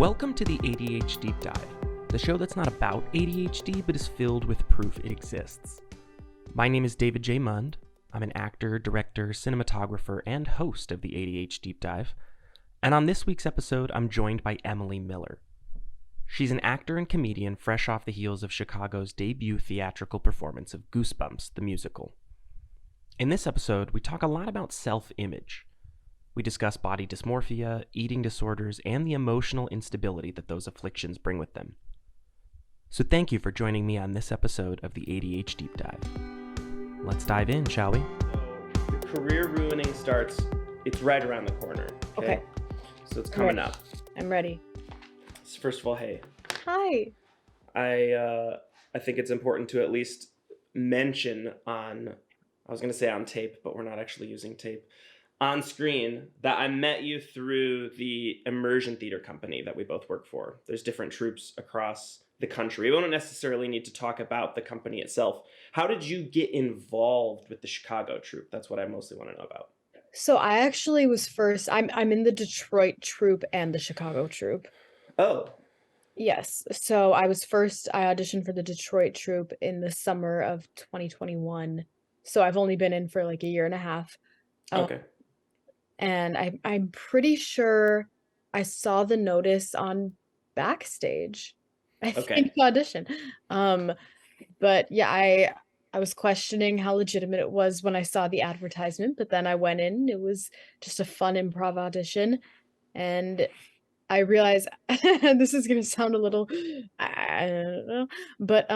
Welcome to the A.D.H.Deep-Dive, the show that's not about ADHD but is filled with proof it exists. My name is David J. Mund. I'm an actor, director, cinematographer, and host of the A.D.H.Deep-Dive. And on this week's episode, I'm joined by Emily Miller. She's an actor and comedian fresh off the heels of Chicago's debut theatrical performance of Goosebumps, the musical. In this episode, we talk a lot about self-image. We discuss body dysmorphia, eating disorders, and the emotional instability that those afflictions bring with them. So thank you for joining me on this episode of the A.D.H.Deep-Dive. Let's dive in, shall we? So the career ruining starts, it's right around the corner. Okay. So it's coming up. I'm ready. So first of all, hey. Hi. I think it's important to at least mention on, I was going to say on tape, but we're not actually using tape, on screen, that I met you through the immersion theater company that we both work for. There's different troupes across the country. We don't necessarily need to talk about the company itself. How did you get involved with the Chicago troupe? That's what I mostly want to know about. So I actually was first, I'm in the Detroit troupe and the Chicago troupe. Oh. Yes. So I auditioned for the Detroit troupe in the summer of 2021. So I've only been in for like a year and a half. Okay. And I'm pretty sure I saw the notice on Backstage. I think audition. But yeah, I was questioning how legitimate it was when I saw the advertisement, but then I went in. It was just a fun improv audition, and I realized this is gonna sound a little, I don't know, but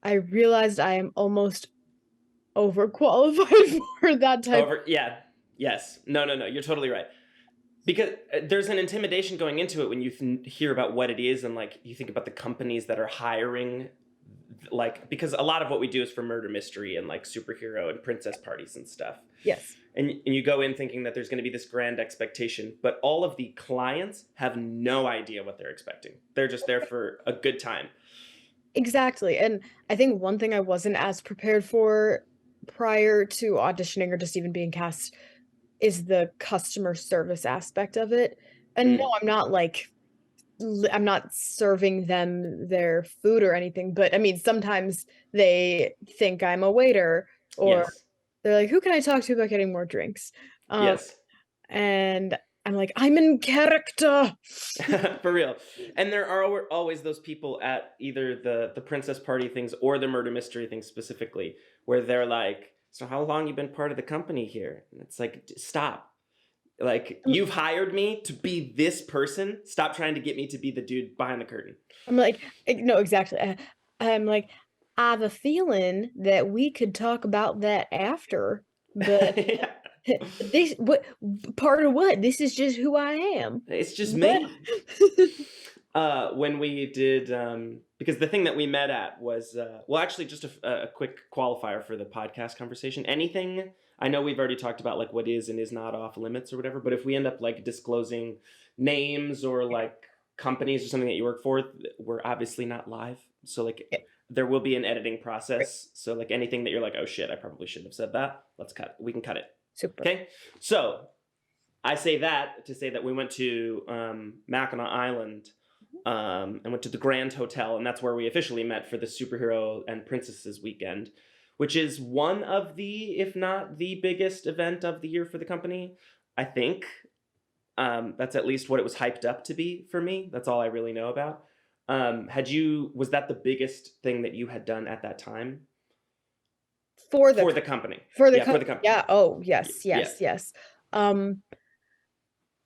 I realized I am almost overqualified for that type. Yeah. Yes. No. You're totally right. Because there's an intimidation going into it when you hear about what it is, and like you think about the companies that are hiring, like, because a lot of what we do is for murder mystery and like superhero and princess parties and stuff. Yes. And you go in thinking that there's going to be this grand expectation, but all of the clients have no idea what they're expecting. They're just there for a good time. Exactly. And I think one thing I wasn't as prepared for prior to auditioning or just even being cast is the customer service aspect of it. And no, I'm not serving them their food or anything, but I mean, sometimes they think I'm a waiter, or they're like, who can I talk to about getting more drinks? Yes. And I'm like, I'm in character. For real. And there are always those people at either the princess party things or the murder mystery things specifically, where they're like, so how long you been part of the company here? And it's like, stop. Like, you've hired me to be this person. Stop trying to get me to be the dude behind the curtain. I'm like, no, exactly. I'm like, I have a feeling that we could talk about that after, but this, what part of what? This is just who I am. It's just me. When we did, because the thing that we met at was, well, actually just a quick qualifier for the podcast conversation. Anything, I know we've already talked about like what is and is not off limits or whatever, but if we end up like disclosing names or like companies or something that you work for, we're obviously not live. So like there will be an editing process. So like anything that you're like, oh shit, I probably shouldn't have said that. Let's cut it. We can cut it. Super. Okay. So I say that to say that we went to Mackinac Island and went to the Grand Hotel, and that's where we officially met for the Superhero and Princesses Weekend, which is one of the, if not the biggest event of the year for the company, I think. That's at least what it was hyped up to be for me. That's all I really know about. Was that the biggest thing that you had done at that time? For the company. For the company. Yeah. Oh, yes. Yeah.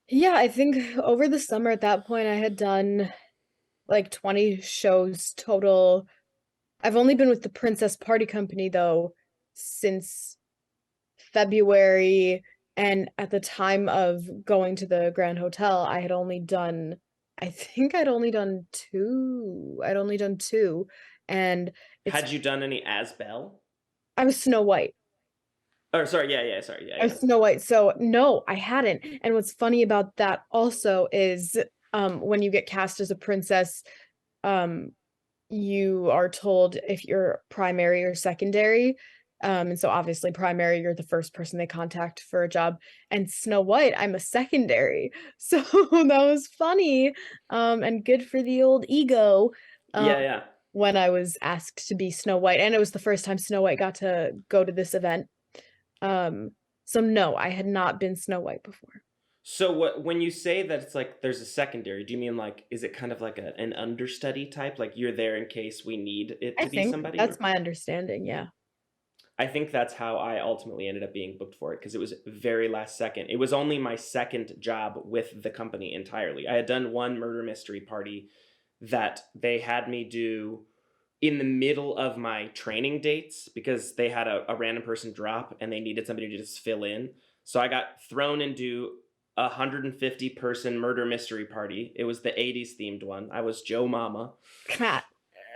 Yeah, I think over the summer at that point, I had done like 20 shows total. I've only been with the Princess Party Company, though, since February. And at the time of going to the Grand Hotel, I think I'd only done two. And had you done any as Belle? I was Snow White. Oh, sorry. Yeah. Sorry. Yeah. I was Snow White. So no, I hadn't. And what's funny about that also is when you get cast as a princess, you are told if you're primary or secondary. And so obviously primary, you're the first person they contact for a job. And Snow White, I'm a secondary. So that was funny. And good for the old ego. Um, Yeah, yeah. when I was asked to be Snow White, and it was the first time Snow White got to go to this event. Um, so no, I had not been Snow White before. So when you say that it's like there's a secondary, do you mean like is it kind of like an understudy type? Like you're there in case we need it I to be think somebody? that's Or? my understanding, yeah. I think that's how I ultimately ended up being booked for it because it was very last second. It was only my second job with the company entirely. I had done one murder mystery party that they had me do in the middle of my training dates because they had a random person drop and they needed somebody to just fill in. So I got thrown into a 150 person murder mystery party. It was the 80s themed one. I was Joe Mama. Cat.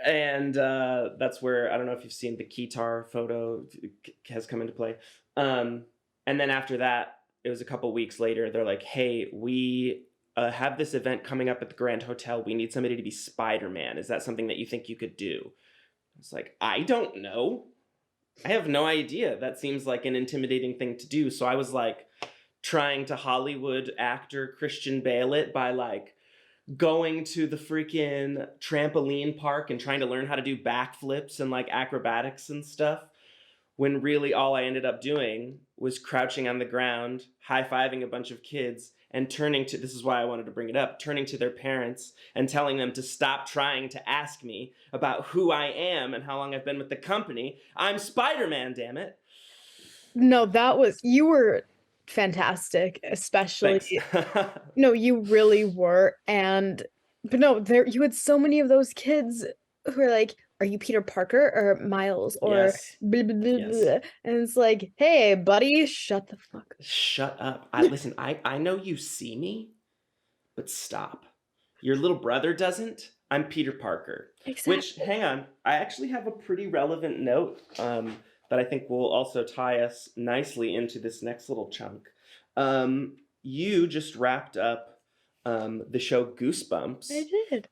And that's where I don't know if you've seen the Keytar photo has come into play. And then after that, it was a couple weeks later. They're like, "Hey, we have this event coming up at the Grand Hotel. We need somebody to be Spider-Man. Is that something that you think you could do?" I was like, "I don't know. I have no idea. That seems like an intimidating thing to do." So I was like trying to Hollywood actor Christian Bale it by like going to the freaking trampoline park and trying to learn how to do backflips and like acrobatics and stuff, when really all I ended up doing was crouching on the ground, high-fiving a bunch of kids and turning to, this is why I wanted to bring it up, turning to their parents and telling them to stop trying to ask me about who I am and how long I've been with the company. I'm Spider-Man, damn it. No, you were fantastic, especially Thanks. no, you really were, but no, you had so many of those kids who are like, "Are you Peter Parker or Miles or Yes. blah, blah, blah, Yes. blah," and it's like, "Hey, buddy, shut the fuck up." Shut up. Listen, I know you see me, but stop. Your little brother doesn't. I'm Peter Parker. Exactly. Which, hang on, I actually have a pretty relevant note that I think will also tie us nicely into this next little chunk. You just wrapped up the show Goosebumps. I did.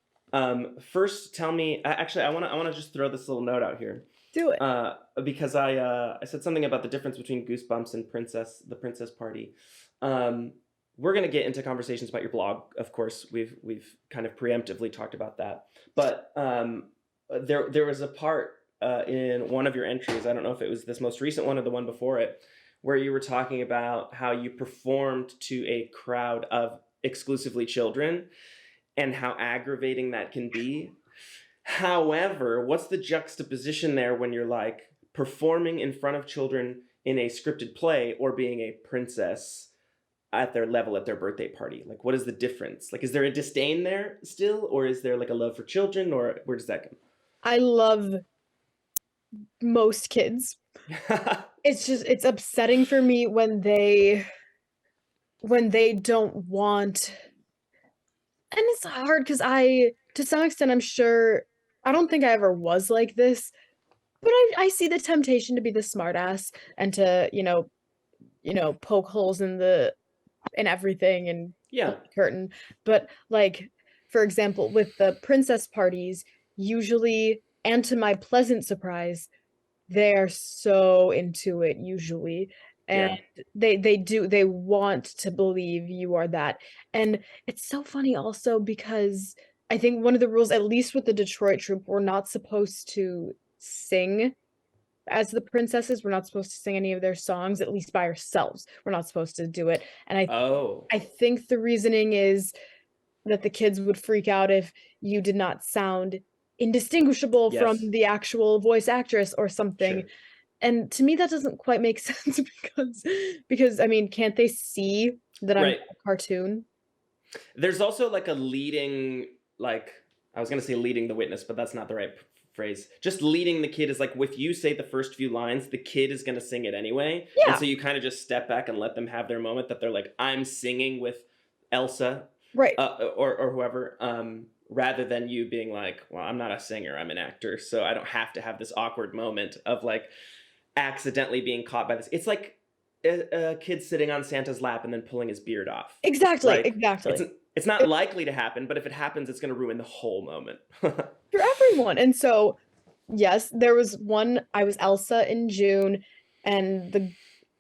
First, tell me. Actually, I wanna just throw this little note out here. Do it. Because I said something about the difference between Goosebumps and the Princess Party. We're gonna get into conversations about your blog. Of course, we've kind of preemptively talked about that. But there was a part in one of your entries. I don't know if it was this most recent one or the one before it, where you were talking about how you performed to a crowd of exclusively children and how aggravating that can be. However, what's the juxtaposition there when you're like performing in front of children in a scripted play or being a princess at their level at their birthday party? Like, what is the difference? Like, is there a disdain there still, or is there like a love for children, or where does that come? I love most kids. It's upsetting for me when they don't want, and it's hard because to some extent, I'm sure, I don't think I ever was like this, but I see the temptation to be the smartass and to, poke holes in everything and Yeah. pull the curtain. But like, for example, with the princess parties, usually, and to my pleasant surprise, they're so into it usually. And they want to believe you are that. And it's so funny also because I think one of the rules, at least with the Detroit troupe, we're not supposed to sing as the princesses. We're not supposed to sing any of their songs, at least by ourselves. We're not supposed to do it. And I think the reasoning is that the kids would freak out if you did not sound indistinguishable from the actual voice actress or something. Sure. And to me, that doesn't quite make sense because I mean, can't they see that I'm a cartoon? There's also like a leading, like, I was going to say leading the witness, but that's not the right phrase. Just leading the kid is like, if you say the first few lines, the kid is going to sing it anyway. Yeah. And so you kind of just step back and let them have their moment that they're like, I'm singing with Elsa. Right. Or whoever. Rather than you being like, well, I'm not a singer, I'm an actor, so I don't have to have this awkward moment of like accidentally being caught by this. It's like a kid sitting on Santa's lap and then pulling his beard off. Exactly, like, exactly. It's not likely to happen, but if it happens, it's going to ruin the whole moment. For everyone. And so Yes, there was one, I was Elsa in June, and the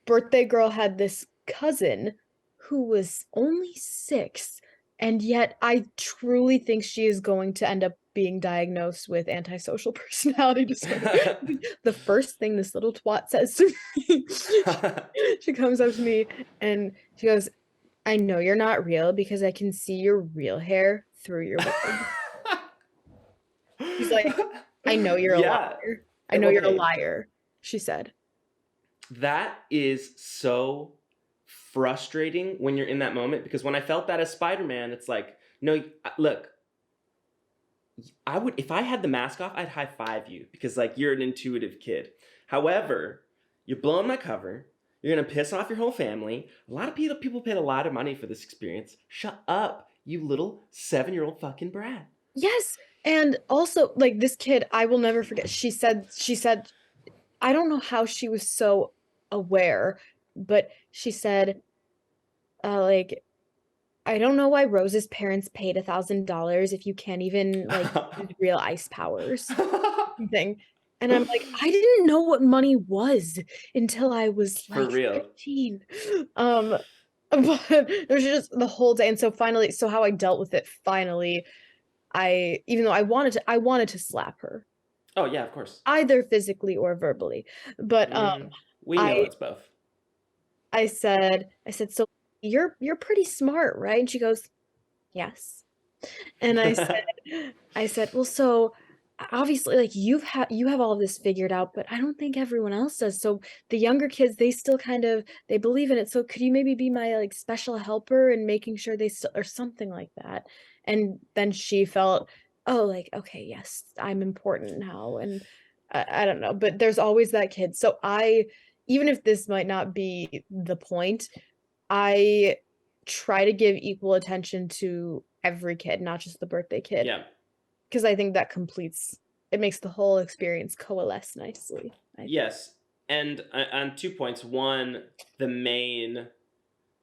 birthday girl had this cousin who was only 6, and yet I truly think she is going to end up being diagnosed with antisocial personality disorder. The first thing this little twat says to me, she comes up to me and she goes, "I know you're not real because I can see your real hair through your wig." She's like, "I know you're a Yeah. liar. I know you're a Okay. liar," she said. That is so frustrating when you're in that moment, because when I felt that as Spider-Man, it's like, no, look, I would, if I had the mask off, I'd high five you because like you're an intuitive kid. However, you're blowing my cover. You're gonna piss off your whole family. A lot of people paid a lot of money for this experience. Shut up, you little 7-year-old fucking brat. Yes, and also, like, this kid, I will never forget, she said I don't know how she was so aware, but she said, like, "I don't know why Rose's parents paid $1,000 if you can't even, like, use real ice powers," thing, and I'm like, "I didn't know what money was until I was, For like, real. 15." Um, but it was just the whole day, and so finally, so how I dealt with it finally, I, even though I wanted to slap her, Oh yeah, of course. either physically or verbally, but, We know I it's both. I said, "So you're pretty smart, right?" And she goes, "Yes." And I said, "Well, so obviously, like, you have all of this figured out, but I don't think everyone else does. So the younger kids, they still kind of, they believe in it. So could you maybe be my, like, special helper and making sure they still," or something like that. And then she felt, "Oh, like, okay, yes, I'm important now." And I don't know, but there's always that kid. So even if this might not be the point, I try to give equal attention to every kid, not just the birthday kid, Yeah. because I think that completes, it makes the whole experience coalesce nicely, I think. Yes. And on 2 points. One, the main,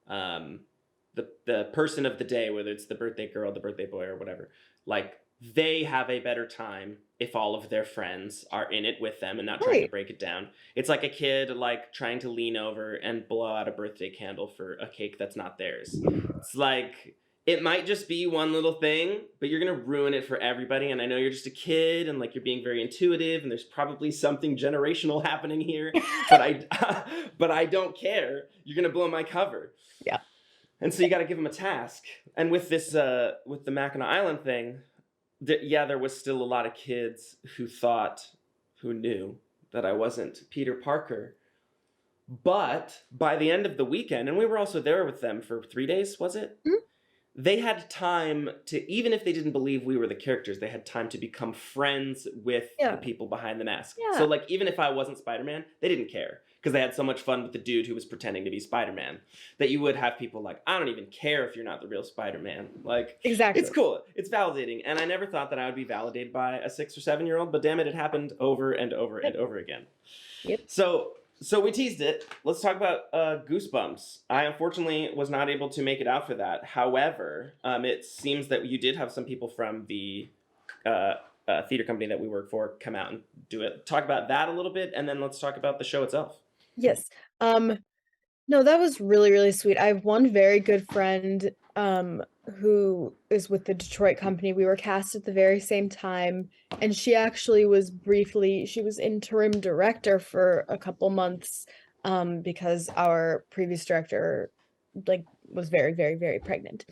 um, the person of the day, whether it's the birthday girl, the birthday boy, or whatever, like they have a better time if all of their friends are in it with them and not trying to Right. break it down. It's like a kid like trying to lean over and blow out a birthday candle for a cake that's not theirs. It's like it might just be one little thing, but you're gonna ruin it for everybody. And I know you're just a kid and like you're being very intuitive, and there's probably something generational happening here, but but I don't care. You're gonna blow my cover. Yeah. And so you got to give them a task. And with this, with the Mackinac Island thing, yeah, there was still a lot of kids who knew that I wasn't Peter Parker. But by the end of the weekend, and we were also there with them for 3 days, was it? Mhm. They had time to, even if they didn't believe we were the characters, they had time to become friends with the Yeah. people behind the mask. Yeah. So, like, even if I wasn't Spider-Man, they didn't care because they had so much fun with the dude who was pretending to be Spider-Man that you would have people like, I don't even care if you're not the real Spider-Man. Like, Exactly. it's cool. It's validating. And I never thought that I would be validated by a 6 or 7-year-old, but damn it, it happened over and over and over again. Yep. So we teased it. Let's talk about Goosebumps. I unfortunately was not able to make it out for that. However, it seems that you did have some people from the theater company that we work for come out and do it. Talk about that a little bit, and then let's talk about the show itself. Yes. No, that was really, really sweet. I have one very good friend, who is with the Detroit company. We were cast at the very same time, and she actually was she was interim director for a couple months, because our previous director, like, was very, very, very pregnant,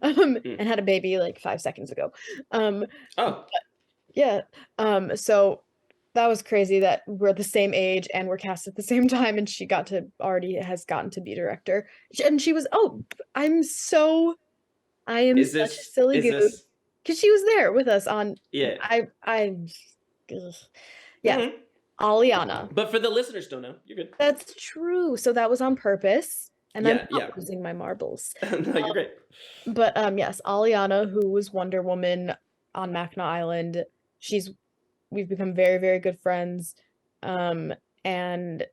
and had a baby like 5 seconds ago. Um, Oh, yeah, so that was crazy that we're the same age and we're cast at the same time, and she already has gotten to be director. And she was, "Oh, I am such a silly is goose," this? because she was there with us on, Yeah. ugh. Yes, Mm-hmm. Aliana. But for the listeners, don't know. You're good. That's true. So that was on purpose, and I'm Yeah, not yeah. losing my marbles. No, you're great. But yes, Aliana, who was Wonder Woman on Mackinac Island, she's we've become very, very good friends. And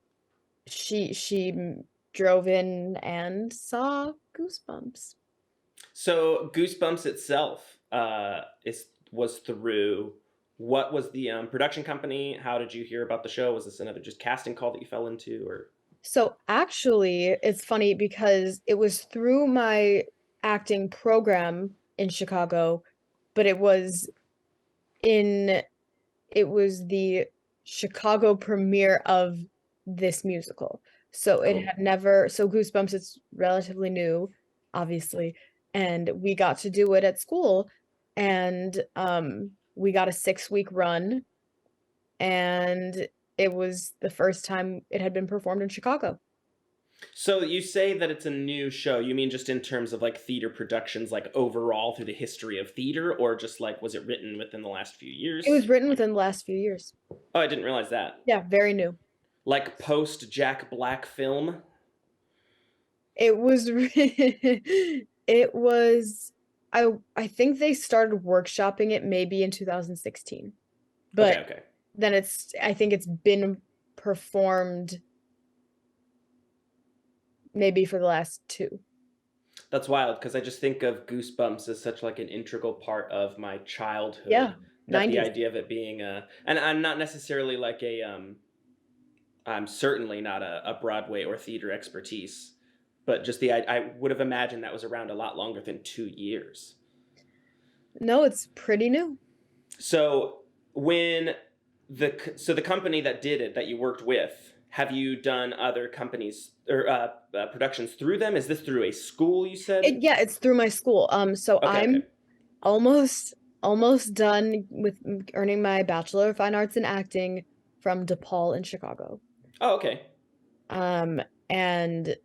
she drove in and saw Goosebumps. So Goosebumps itself was through what was the production company? How did you hear about the show? Was this another just casting call that you fell into, or? So actually, it's funny because it was through my acting program in Chicago, but it was the Chicago premiere of this musical. So it Cool. had never, so Goosebumps, it's relatively new, obviously, and we got to do it at school, and we got a 6-week run, and it was the first time it had been performed in Chicago. So you say that it's a new show. You mean just in terms of like theater productions, like overall through the history of theater, or just like was it written within the last few years? It was written within the last few years. Oh, I didn't realize that. Yeah, very new. Like post Jack Black film? It was it was I think they started workshopping it maybe in 2016. But Okay, okay. then I think it's been performed maybe for the last 2. That's wild because I just think of Goosebumps as such like an integral part of my childhood. Yeah, That the 90s. idea of it being and I'm not necessarily like I'm certainly not a Broadway or theater expertise, but just I would have imagined that was around a lot longer than 2 years. No, it's pretty new. So when the company that did it that you worked with, have you done other companies or productions through them? Is this through a school? You said. Yeah, it's through my school. So Okay, I'm okay. almost done with earning my Bachelor of Fine Arts in Acting from DePaul in Chicago. Oh, okay. And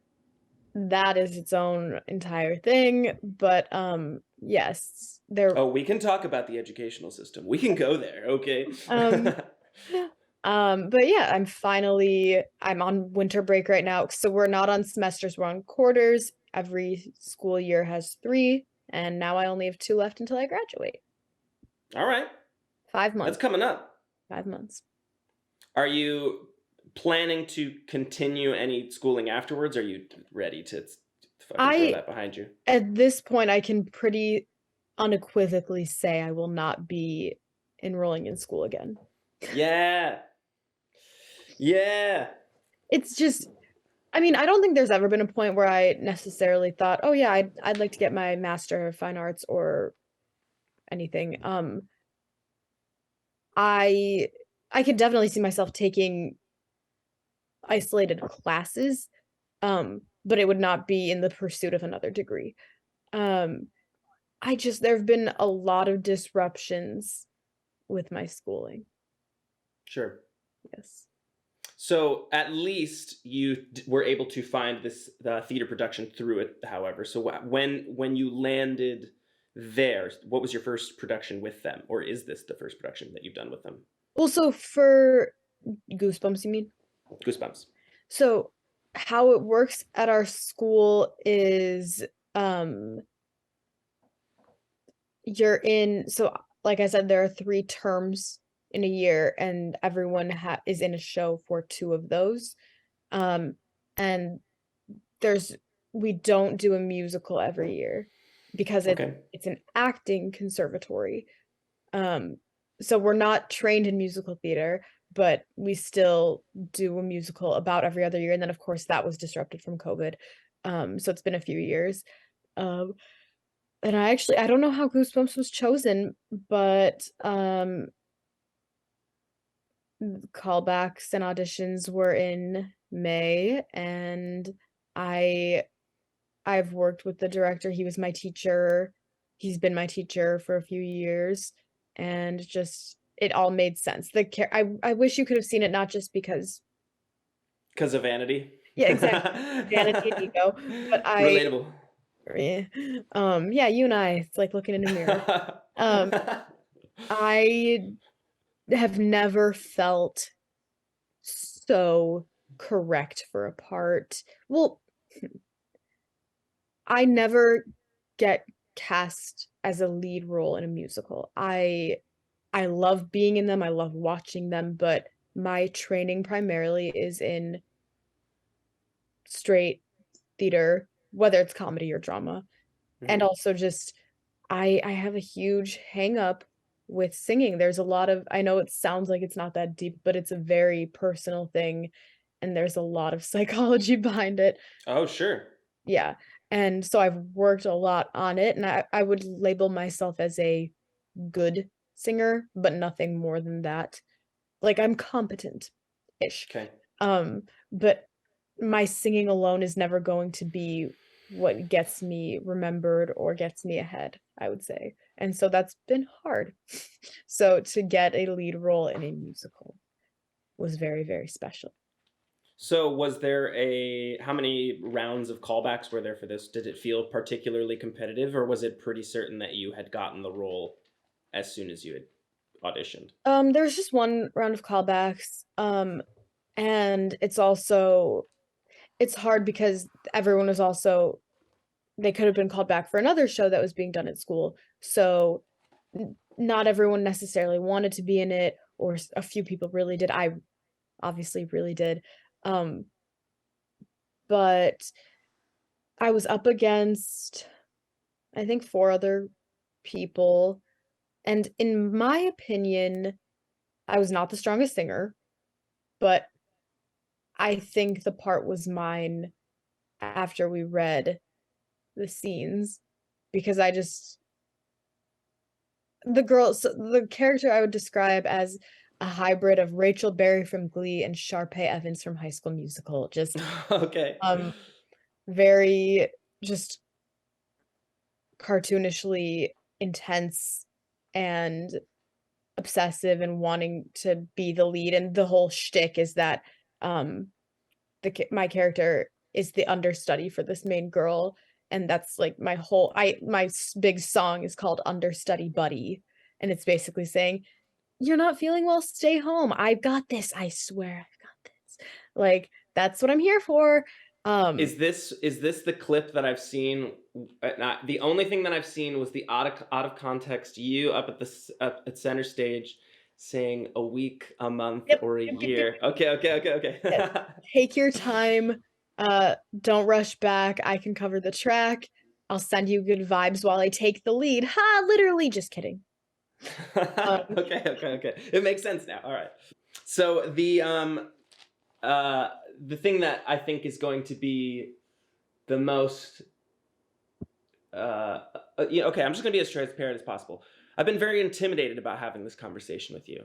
that is its own entire thing, but yes, there Oh, we can talk about the educational system. We can go there, okay? but yeah, I'm on winter break right now, so we're not on semesters, we're on quarters. Every school year has 3, and now I only have 2 left until I graduate. All right. 5 months. That's coming up. 5 months. Are you planning to continue any schooling afterwards? Or are you ready to fucking throw that behind you? At this point, I can pretty unequivocally say I will not be enrolling in school again. Yeah. Yeah. It's just, I mean, I don't think there's ever been a point where I necessarily thought, oh yeah, I'd like to get my Master of Fine Arts or anything. I could definitely see myself taking isolated classes, but it would not be in the pursuit of another degree. There have been a lot of disruptions with my schooling. Sure. Yes. So at least you were able to find this theater production through it, however. So when you landed there, what was your first production with them? Or is this the first production that you've done with them? Also, for Goosebumps, you mean? Goosebumps. So how it works at our school is you're in, so like I said, there are 3 terms in a year, and everyone is in a show for 2 of those. And we don't do a musical every year because it's an acting conservatory. So we're not trained in musical theater, but we still do a musical about every other year. And then of course that was disrupted from COVID. So it's been a few years. And I don't know how Goosebumps was chosen, but callbacks and auditions were in May, and I've worked with the director. He was my teacher. He's been my teacher for a few years, and just it all made sense. I wish you could have seen it, not just because of vanity. Yeah, exactly. Vanity and ego. But relatable. Yeah, you and I, it's like looking in a mirror. I have never felt so correct for a part. Well, I never get cast as a lead role in a musical. I love being in them, I love watching them, but my training primarily is in straight theater, whether it's comedy or drama. And also just I have a huge hang up with singing. There's a lot of, I know it sounds like it's not that deep, but it's a very personal thing, and there's a lot of psychology behind it. Oh, sure. Yeah. And so I've worked a lot on it, and I would label myself as a good singer, but nothing more than that. Like, I'm competent-ish. Okay. But my singing alone is never going to be what gets me remembered or gets me ahead, I would say. And so that's been hard. So to get a lead role in a musical was very, very special. So was there how many rounds of callbacks were there for this? Did it feel particularly competitive, or was it pretty certain that you had gotten the role as soon as you had auditioned? There was just one round of callbacks. And it's hard because everyone was also, they could have been called back for another show that was being done at school. So not everyone necessarily wanted to be in it, or a few people really did. I obviously really did. But I was up against, I think, 4 other people, and in my opinion, I was not the strongest singer, but I think the part was mine after we read the scenes, because the character I would describe as a hybrid of Rachel Berry from Glee and Sharpay Evans from High School Musical. Just, Okay. very just cartoonishly intense and obsessive and wanting to be the lead, and the whole shtick is that, um, my character is the understudy for this main girl, and that's, like, my big song is called Understudy Buddy, and it's basically saying, "You're not feeling well, stay home. I've got this, I swear I've got this." Like, that's what I'm here for. Um Is this the clip that I've seen? The only thing that I've seen was the out of context you up up at center stage saying a week, a month, Yep, or a yep, yep, yep, year. Okay, okay, okay, yes. okay. Take your time, don't rush back, I can cover the track, I'll send you good vibes while I take the lead. Ha! Literally, just kidding. Um, Okay, okay, okay. It makes sense now. All right. So uh the thing that I think is going to be the most okay, I'm just going to be as transparent as possible. I've been very intimidated about having this conversation with you.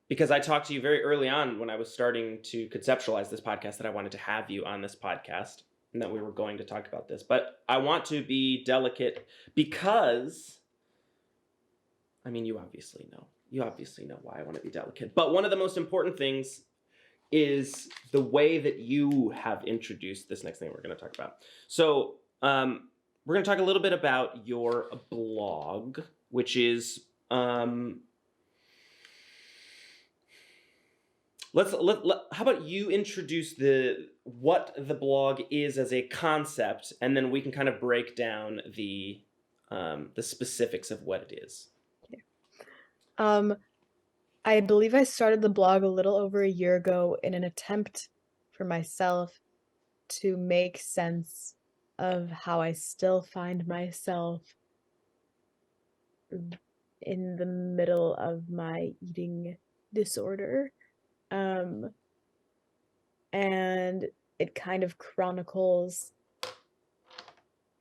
Because I talked to you very early on when I was starting to conceptualize this podcast that I wanted to have you on this podcast and that we were going to talk about this. But I want to be delicate because, I mean, you obviously know. You obviously know why I want to be delicate. But one of the most important things is the way that you have introduced this next thing we're going to talk about. So, we're going to talk a little bit about your blog, which is how about you introduce what the blog is as a concept, and then we can kind of break down the specifics of what it is. um, I believe I started the blog a little over a year ago in an attempt for myself to make sense of how I still find myself in the middle of my eating disorder. And it kind of chronicles,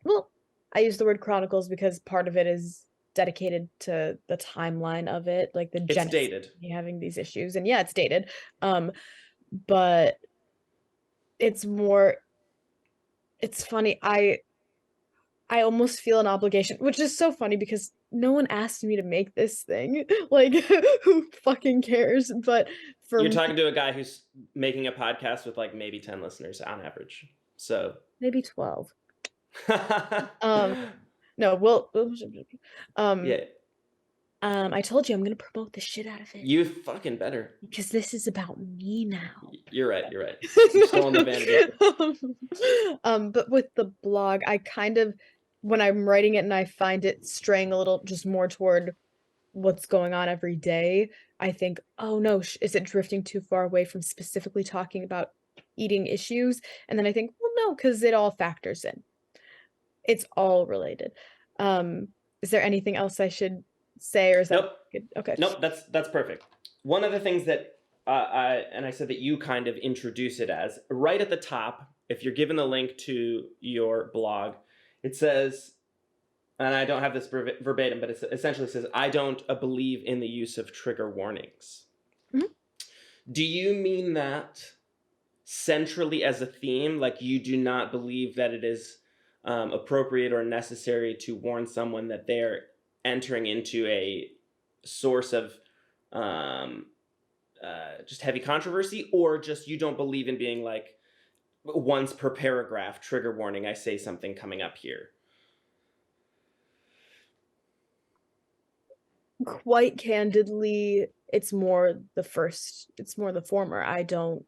well, I use the word chronicles because part of it is dedicated to the timeline of it, like the It's genesis dated. of me having these issues. And yeah, it's dated. But it's more, it's funny. I almost feel an obligation, which is so funny because no one asked me to make this thing. Like, who fucking cares? But for You're me, talking to a guy who's making a podcast with like maybe 10 listeners on average. So maybe 12. No, we'll yeah, I told you I'm gonna promote the shit out of it you fucking better. because this is about me now. You're right. You're right. You're still on the vanity. But with the blog, I kind of, when I'm writing it and I find it straying a little just more toward what's going on every day, I think, oh no, is it drifting too far away from specifically talking about eating issues? And then I think, well, no, because it all factors in. It's all related. Is there anything else I should say, or is that Nope. good? Okay. Nope, that's perfect. One of the things that I said that you kind of introduce it as, right at the top, if you're given the link to your blog, it says, and I don't have this verbatim, but it essentially says, I don't believe in the use of trigger warnings. Mhm. Do you mean that centrally as a theme, like you do not believe that it is appropriate or necessary to warn someone that they're entering into a source of just heavy controversy, or just you don't believe in being like, once per paragraph, trigger warning, I say something coming up here? Quite candidly, it's more the former. I don't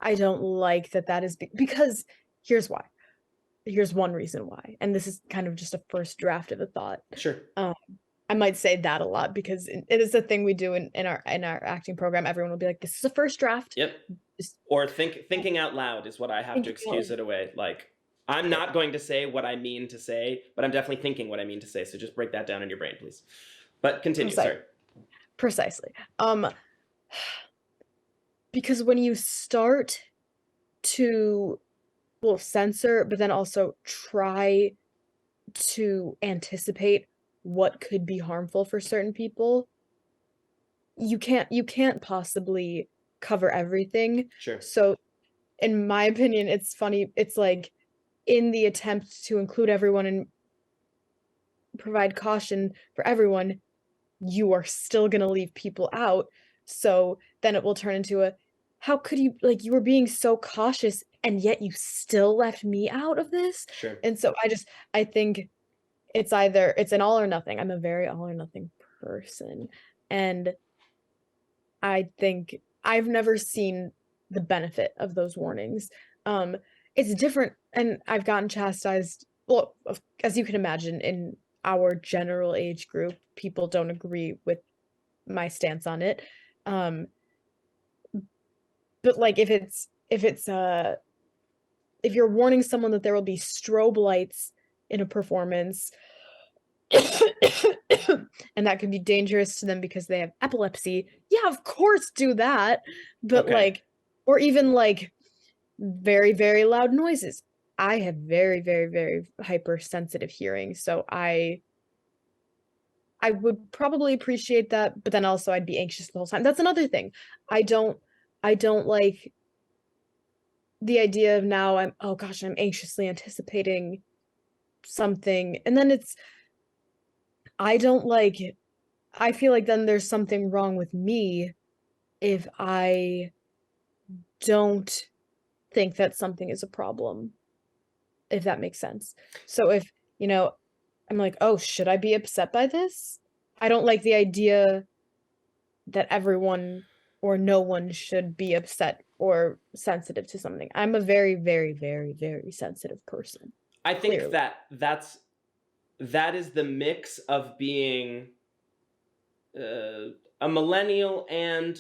like that is because here's why. Here's one reason why, and this is kind of just a first draft of a thought. Sure. I might say that a lot because it is a thing we do in our acting program. Everyone will be like, "This is a first draft." Yep. Or thinking out loud is what I have to excuse it away. Like, I'm not going to say what I mean to say, but I'm definitely thinking what I mean to say. So just break that down in your brain, please. But continue. Sorry. Precisely. Because when you start to censor, but then also try to anticipate what could be harmful for certain people, you can't possibly cover everything. Sure. So in my opinion, it's funny. It's like, in the attempt to include everyone and provide caution for everyone, you are still going to leave people out. So then it will turn into a, how could you, like, you were being so cautious and yet you still left me out of this? Sure. And so I think it's an all or nothing. I'm a very all or nothing person. And I think I've never seen the benefit of those warnings. It's different, and I've gotten chastised. Well, as you can imagine, in our general age group, people don't agree with my stance on it. But like, if you're warning someone that there will be strobe lights in a performance, and that could be dangerous to them because they have epilepsy, yeah, of course do that. But Okay. like, or even like very, very loud noises. I have very, very, very hypersensitive hearing, so I would probably appreciate that, but then also I'd be anxious the whole time. That's another thing. I don't like the idea of now I'm anxiously anticipating something, and then I feel like then there's something wrong with me if I don't think that something is a problem, if that makes sense. So if, I'm like, oh, should I be upset by this? I don't like the idea that everyone or no one should be upset or sensitive to something. I'm a very, very, very, very sensitive person. I think Clearly. that is the mix of being a millennial and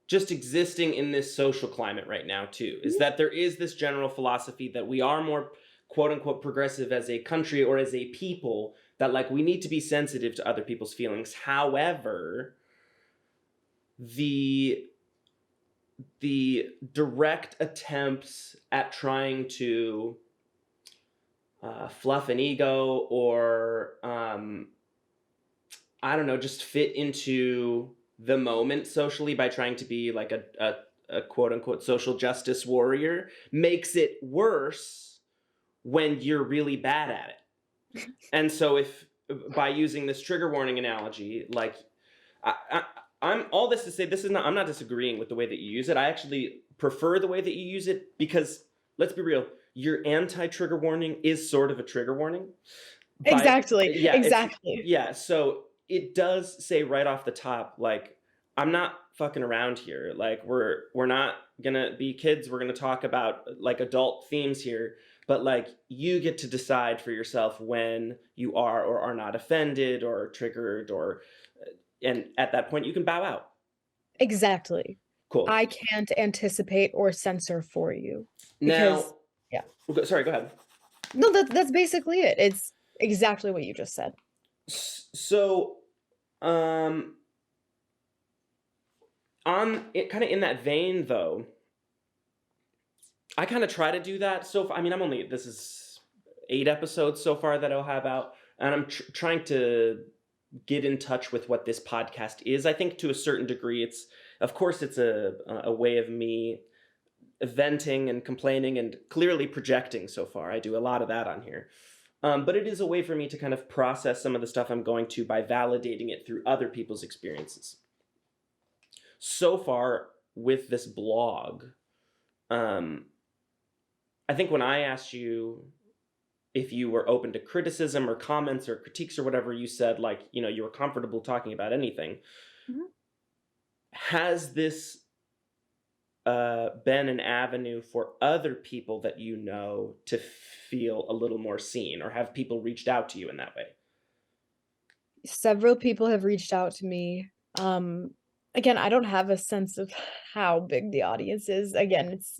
just existing in this social climate right now too, is that there is this general philosophy that we are more quote unquote progressive as a country or as a people, that like we need to be sensitive to other people's feelings. However, the direct attempts at trying to fluff an ego or I don't know, just fit into the moment socially by trying to be like a quote unquote social justice warrior makes it worse when you're really bad at it. And so if by using this trigger warning analogy, like I'm all this to say, I'm not disagreeing with the way that you use it. I actually prefer the way that you use it because, let's be real, your anti-trigger warning is sort of a trigger warning. Exactly. Yeah, exactly. Yeah, so it does say right off the top, like, I'm not fucking around here. Like, we're not gonna be kids. We're gonna talk about like adult themes here. But like, you get to decide for yourself when you are or are not offended or triggered, and at that point you can bow out. Exactly. Cool. I can't anticipate or censor for you. Now, yeah. Sorry, go ahead. No, that's basically it. It's exactly what you just said. So, on it, kind of in that vein, though, I kind of try to do that. So, I mean, this is 8 episodes so far that I'll have out, and I'm trying to get in touch with what this podcast is. I think to a certain degree, of course, it's a way of me venting and complaining and clearly projecting so far. I do a lot of that on here. But it is a way for me to kind of process some of the stuff I'm going to by validating it through other people's experiences. So far with this blog, I think when I asked you if you were open to criticism or comments or critiques or whatever, you said, like, you were comfortable talking about anything. Mm-hmm. Has this been an avenue for other people that you know to feel a little more seen, or have people reached out to you in that way? Several people have reached out to me. Again, I don't have a sense of how big the audience is. Again, it's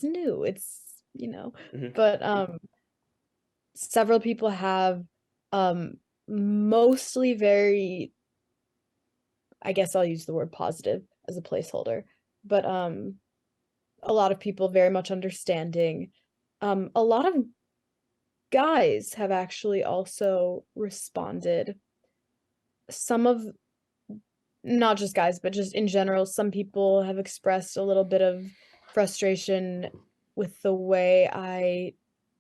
new. It's, mm-hmm. But several people have, mostly very, I guess I'll use the word positive as a placeholder, but a lot of people very much understanding. A lot of guys have actually also responded. Some of, not just guys, but just in general, some people have expressed a little bit of frustration with the way I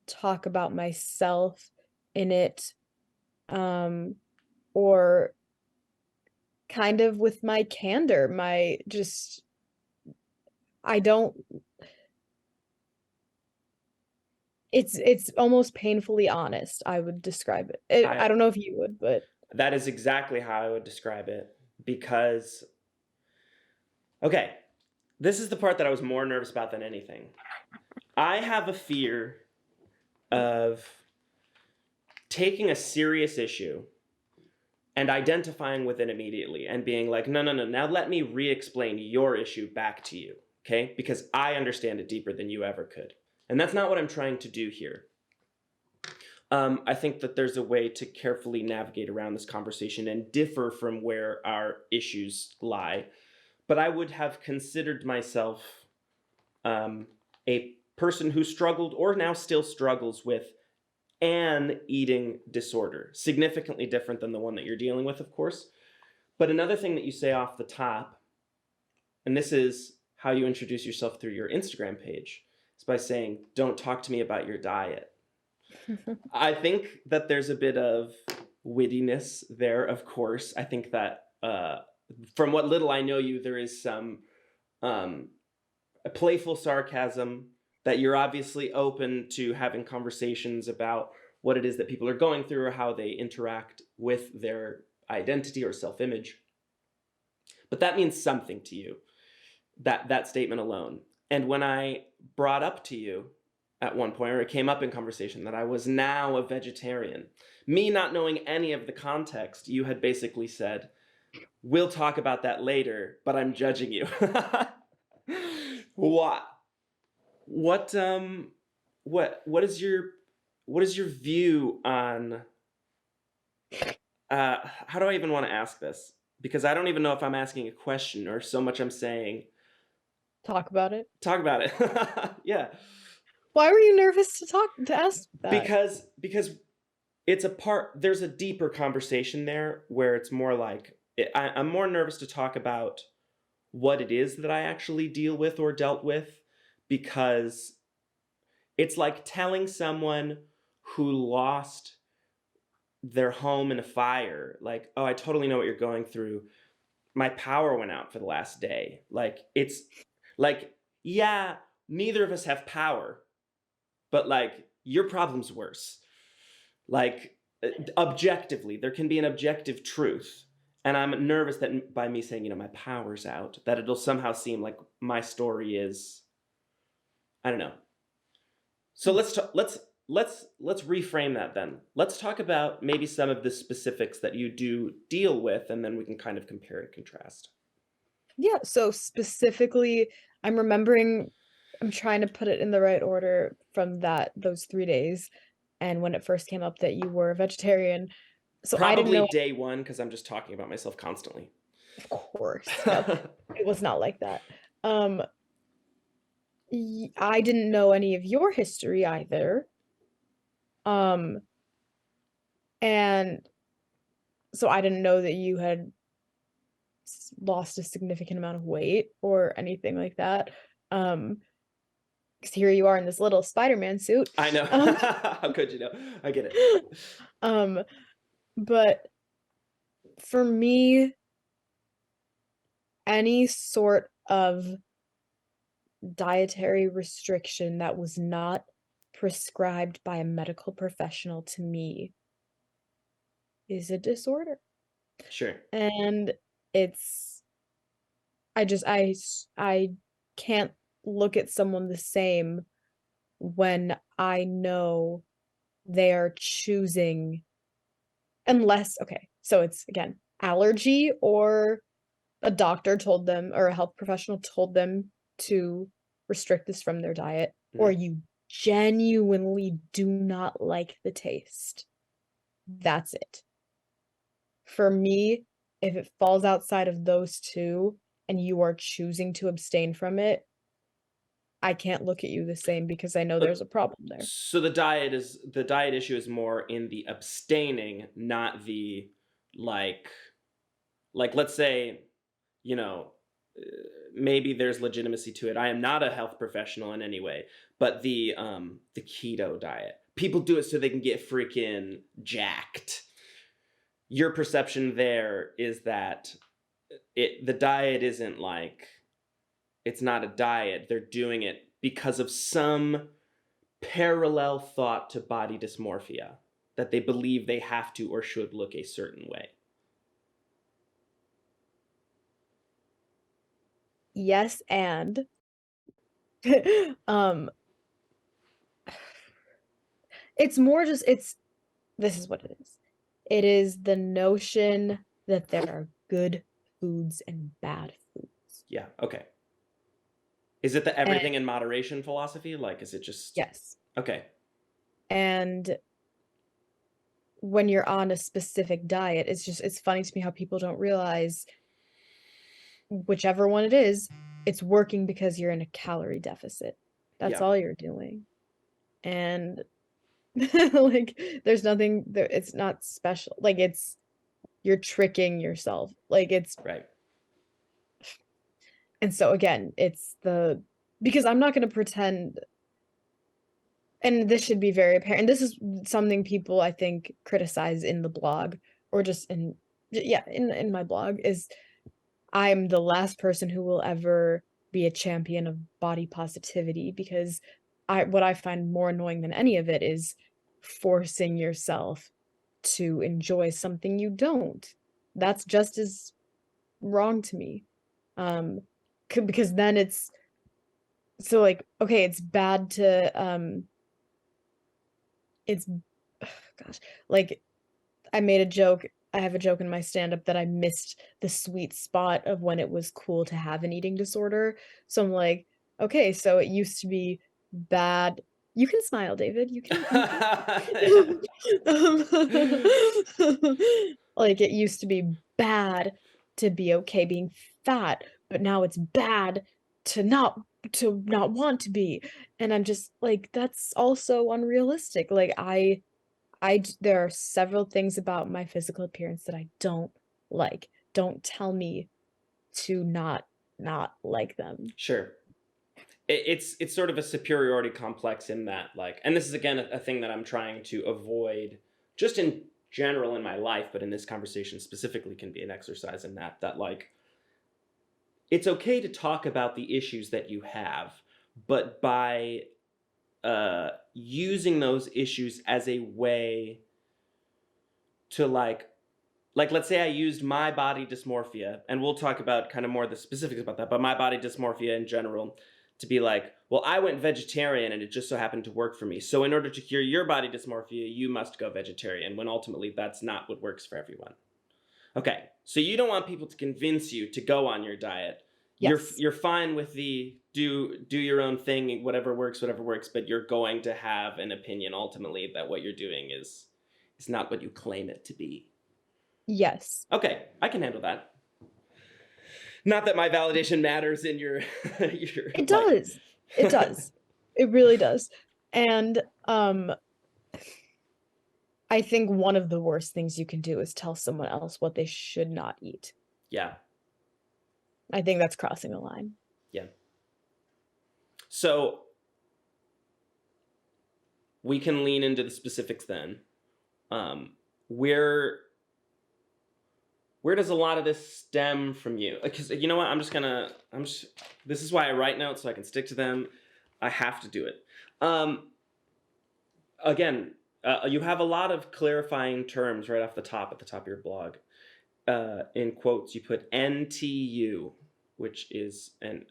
talk about myself in it, or kind of with my candor, it's almost painfully honest, I would describe it. I don't know if you would, but that is exactly how I would describe it. Because, okay, this is the part that I was more nervous about than anything. I have a fear of taking a serious issue and identifying with it immediately and being like, no, now let me re-explain your issue back to you, okay? Because I understand it deeper than you ever could. And that's not what I'm trying to do here. I think that there's a way to carefully navigate around this conversation and differ from where our issues lie. But I would have considered myself a person who struggled or now still struggles with an eating disorder, significantly different than the one that you're dealing with, of course. But another thing that you say off the top, and this is how you introduce yourself through your Instagram page, is by saying, don't talk to me about your diet. I think that there's a bit of wittiness there, of course. I think that from what little I know you, there is some a playful sarcasm, that you're obviously open to having conversations about what it is that people are going through or how they interact with their identity or self-image. But that means something to you, that statement alone. And when I brought up to you at one point, or it came up in conversation, that I was now a vegetarian, me not knowing any of the context, you had basically said, we'll talk about that later, but I'm judging you. What is your view on how do I even want to ask this? Because I don't even know if I'm asking a question or so much I'm saying talk about it. Yeah. Why were you nervous to ask that? Because there's a deeper conversation there where it's more like I'm more nervous to talk about what it is that I actually deal with or dealt with, because it's like telling someone who lost their home in a fire, like, oh, I totally know what you're going through. My power went out for the last day. Like, it's like, yeah, neither of us have power, but like, your problem's worse. Like, objectively, there can be an objective truth. And I'm nervous that by me saying, my power's out, that it'll somehow seem like my story is, I don't know. So let's reframe that then. Let's talk about maybe some of the specifics that you do deal with, and then we can kind of compare and contrast. Yeah, so specifically, I'm trying to put it in the right order from those 3 days, and when it first came up that you were a vegetarian. So I didn't Probably know. day one, because I'm just talking about myself constantly. Of course. Yep. It was not like that. I didn't know any of your history either. And so I didn't know that you had lost a significant amount of weight or anything like that. Because here you are in this little Spider-Man suit. I know. How could you know? I get it. But for me, any sort of dietary restriction that was not prescribed by a medical professional to me is a disorder. Sure. And it's I can't look at someone the same when I know they are choosing, unless, okay, so it's again allergy, or a doctor told them, or a health professional told them to restrict this from their diet, or you genuinely do not like the taste. That's it. For me, if it falls outside of those two and you are choosing to abstain from it, I can't look at you the same because I know there's a problem there. So the diet issue is more in the abstaining, not the like let's say, you know, maybe there's legitimacy to it. I am not a health professional in any way, but the keto diet. People do it so they can get freaking jacked. Your perception there is that the diet isn't like, it's not a diet. They're doing it because of some parallel thought to body dysmorphia, that they believe they have to or should look a certain way. Yes, and it's more just, this is what it is. It is the notion that there are good foods and bad foods. Yeah, okay. Is it the everything in moderation philosophy? Like, is it just... Yes. Okay. And when you're on a specific diet, it's funny to me how people don't realize whichever one it is, it's working because you're in a calorie deficit. That's all you're doing. And like, there's nothing there, it's not special. Like, you're tricking yourself. Like, it's right. And so again, because I'm not going to pretend, and this should be very apparent. This is something people, I think, criticize in the blog, or just in my blog, is I'm the last person who will ever be a champion of body positivity, because what I find more annoying than any of it is forcing yourself to enjoy something you don't. That's just as wrong to me. Because then it's so, like, okay, it's bad to it's gosh, like, I have a joke in my stand-up that I missed the sweet spot of when it was cool to have an eating disorder. So I'm like, okay, so it used to be bad. You can smile, David. You can. Like, it used to be bad to be okay being fat, but now it's bad to not want to be. And I'm just like, that's also unrealistic. Like, there are several things about my physical appearance that I don't like. Don't tell me to not like them. Sure. It's sort of a superiority complex in that, like, and this is again a thing that I'm trying to avoid just in general in my life, but in this conversation specifically can be an exercise in that like, it's okay to talk about the issues that you have, but by using those issues as a way to like let's say I used my body dysmorphia, and we'll talk about kind of more the specifics about that, but my body dysmorphia in general, to be like, well, I went vegetarian and it just so happened to work for me. So in order to cure your body dysmorphia, you must go vegetarian, when ultimately that's not what works for everyone. Okay, so you don't want people to convince you to go on your diet. Yes. You're fine with the do your own thing, whatever works, but you're going to have an opinion ultimately that what you're doing is not what you claim it to be. Yes. Okay, I can handle that. Not that my validation matters in your It like. does. It does. It really does. And I think one of the worst things you can do is tell someone else what they should not eat. Yeah. I think that's crossing a line. Yeah. So we can lean into the specifics then. Where does a lot of this stem from you? Because you know what, this is why I write notes, so I can stick to them. I have to do it. Again, you have a lot of clarifying terms right off the top at the top of your blog. In quotes, you put NTU, which is an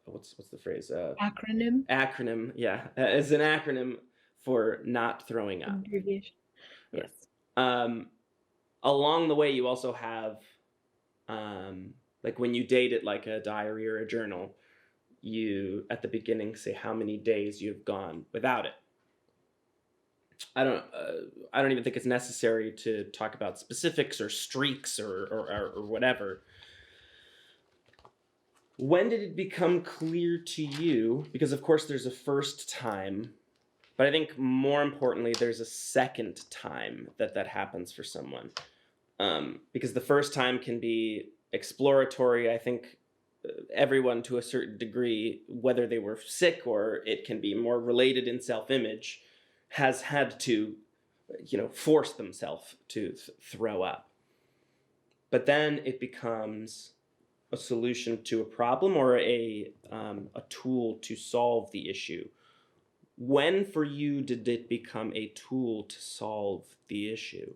what's the phrase? Acronym? Acronym, yeah, is an acronym for not throwing up. Abbreviation. Yes. Along the way, you also have, like when you date it like a diary or a journal, you at the beginning say how many days you've gone without it. I don't even think it's necessary to talk about specifics or streaks or whatever. When did it become clear to you? Because of course there's a first time, but I think more importantly, there's a second time that happens for someone. Because the first time can be exploratory. I think everyone to a certain degree, whether they were sick or it can be more related in self-image, has had to, force themselves to throw up. But then it becomes a solution to a problem or a tool to solve the issue. When for you did it become a tool to solve the issue?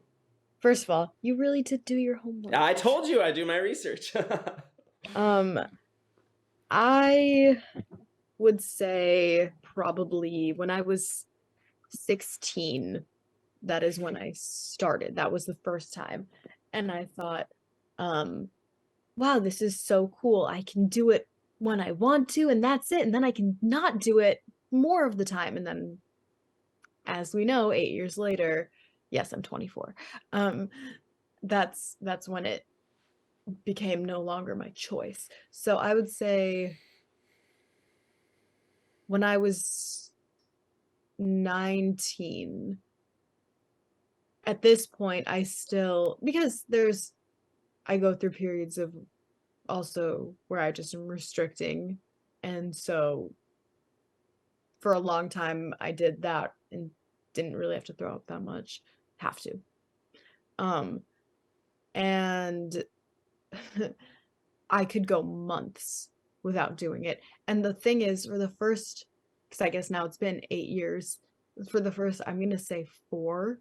First of all, you really did do your homework. I told you I do my research. I would say probably when I was 16, that is when I started. That was the first time. And I thought, wow, this is so cool. I can do it when I want to, and that's it. And then I can not do it more of the time. And then, as we know, 8 years later, yes, I'm 24. That's when it became no longer my choice. So I would say when I was 19, at this point, because I go through periods of also where I just am restricting. And so for a long time, I did that and didn't really have to throw up that much. Have to. And I could go months without doing it. And the thing is, because I guess now it's been 8 years, for the first, I'm going to say 4,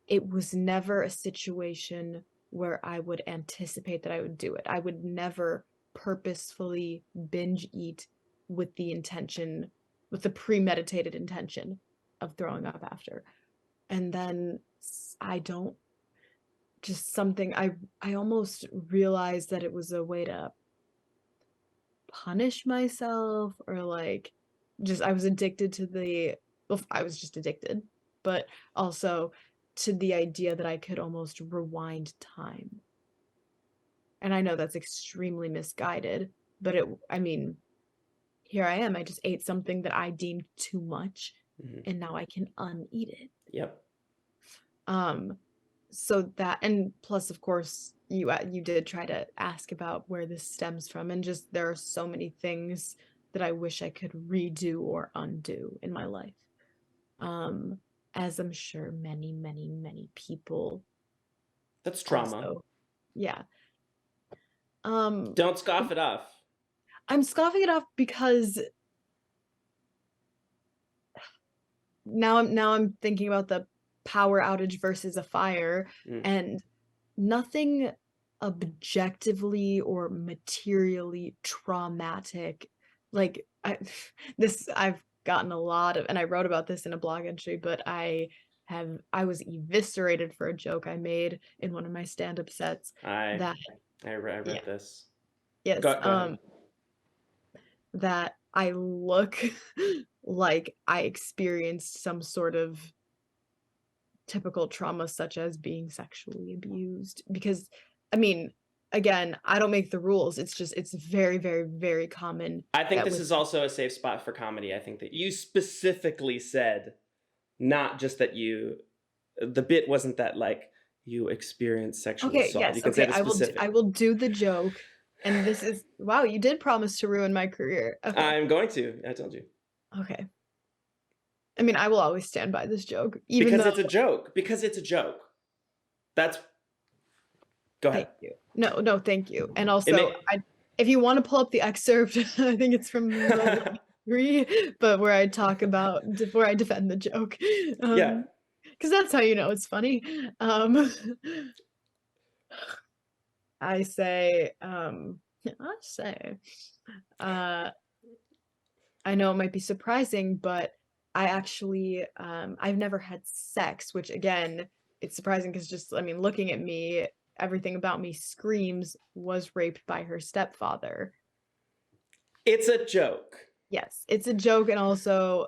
it was never a situation where I would anticipate that I would do it. I would never purposefully binge eat with the premeditated intention of throwing up after. And then I almost realized that it was a way to punish myself, or like I was addicted to I was just addicted, but also to the idea that I could almost rewind time. And I know that's extremely misguided, but here I am. I just ate something that I deemed too much, and now I can uneat it. Yep. So that, and plus, of course, you did try to ask about where this stems from, and just there are so many things that I wish I could redo or undo in my life. As I'm sure many, many, many people. That's trauma. Also, yeah. Don't scoff it off. I'm scoffing it off because now I'm thinking about the power outage versus a fire, and nothing objectively or materially traumatic. Like I've gotten a lot of, and I wrote about this in a blog entry, but I was eviscerated for a joke I made in one of my stand-up sets. I read this. Yes. Go ahead. That I look like I experienced some sort of typical trauma such as being sexually abused, because I mean, again, I don't make the rules. It's just, it's very, very, very common. I think this is also a safe spot for comedy. I think that you specifically said, not just that the bit wasn't that like you experienced sexual assault. Yes, you can say the specific. I will do the joke. And this is, wow, you did promise to ruin my career. Okay. I'm going to. I told you. Okay. I mean, I will always stand by this joke, even because though it's a joke. Because it's a joke. That's. Go ahead. Thank you. No, thank you. And also, if you want to pull up the excerpt, I think it's from the 3, but where I talk about where I defend the joke. Yeah. Because that's how you know it's funny. I say, I know it might be surprising, but I actually, I've never had sex, which again, it's surprising because just, I mean, looking at me, everything about me screams was raped by her stepfather. It's a joke. Yes, it's a joke. And also,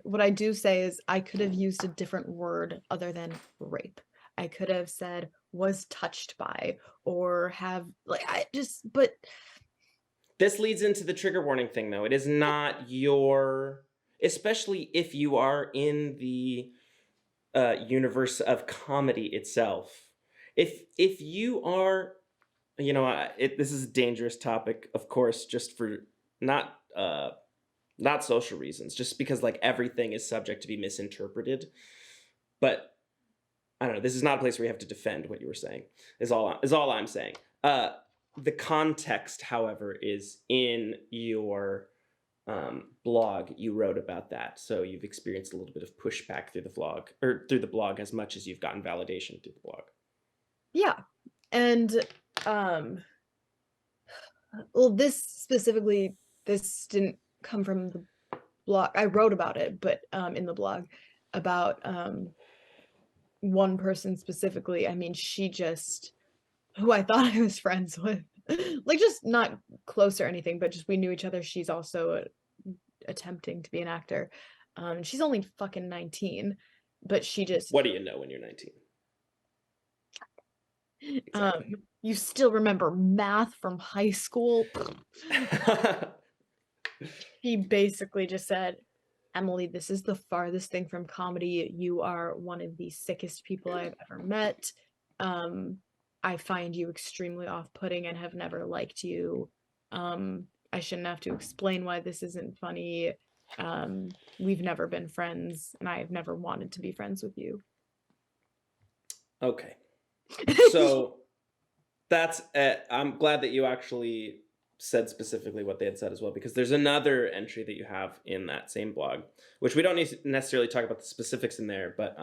what I do say is I could have used a different word other than rape. I could have said was touched by, or have, like, but. This leads into the trigger warning thing, though. It is not especially if you are in the universe of comedy itself. If you are, this is a dangerous topic, of course, just for not social reasons, just because like everything is subject to be misinterpreted. But I don't know. This is not a place where you have to defend what you were saying. Is all I'm saying. The context, however, is in your blog. You wrote about that, so you've experienced a little bit of pushback through the blog as much as you've gotten validation through the blog. Yeah, and well, this didn't come from the blog. I wrote about it, but in the blog about one person specifically. I mean, she just, who I thought I was friends with, like, just not close or anything, but just we knew each other. She's also attempting to be an actor. She's only fucking 19, but she just. What do you know when you're 19? Exactly. You still remember math from high school? He basically just said, Emily, this is the farthest thing from comedy. You are one of the sickest people I've ever met. I find you extremely off-putting and have never liked you. I shouldn't have to explain why this isn't funny. We've never been friends, and I've never wanted to be friends with you. Okay. So that's I'm glad that you actually said specifically what they had said as well, because there's another entry that you have in that same blog, which we don't need to necessarily talk about the specifics in there, but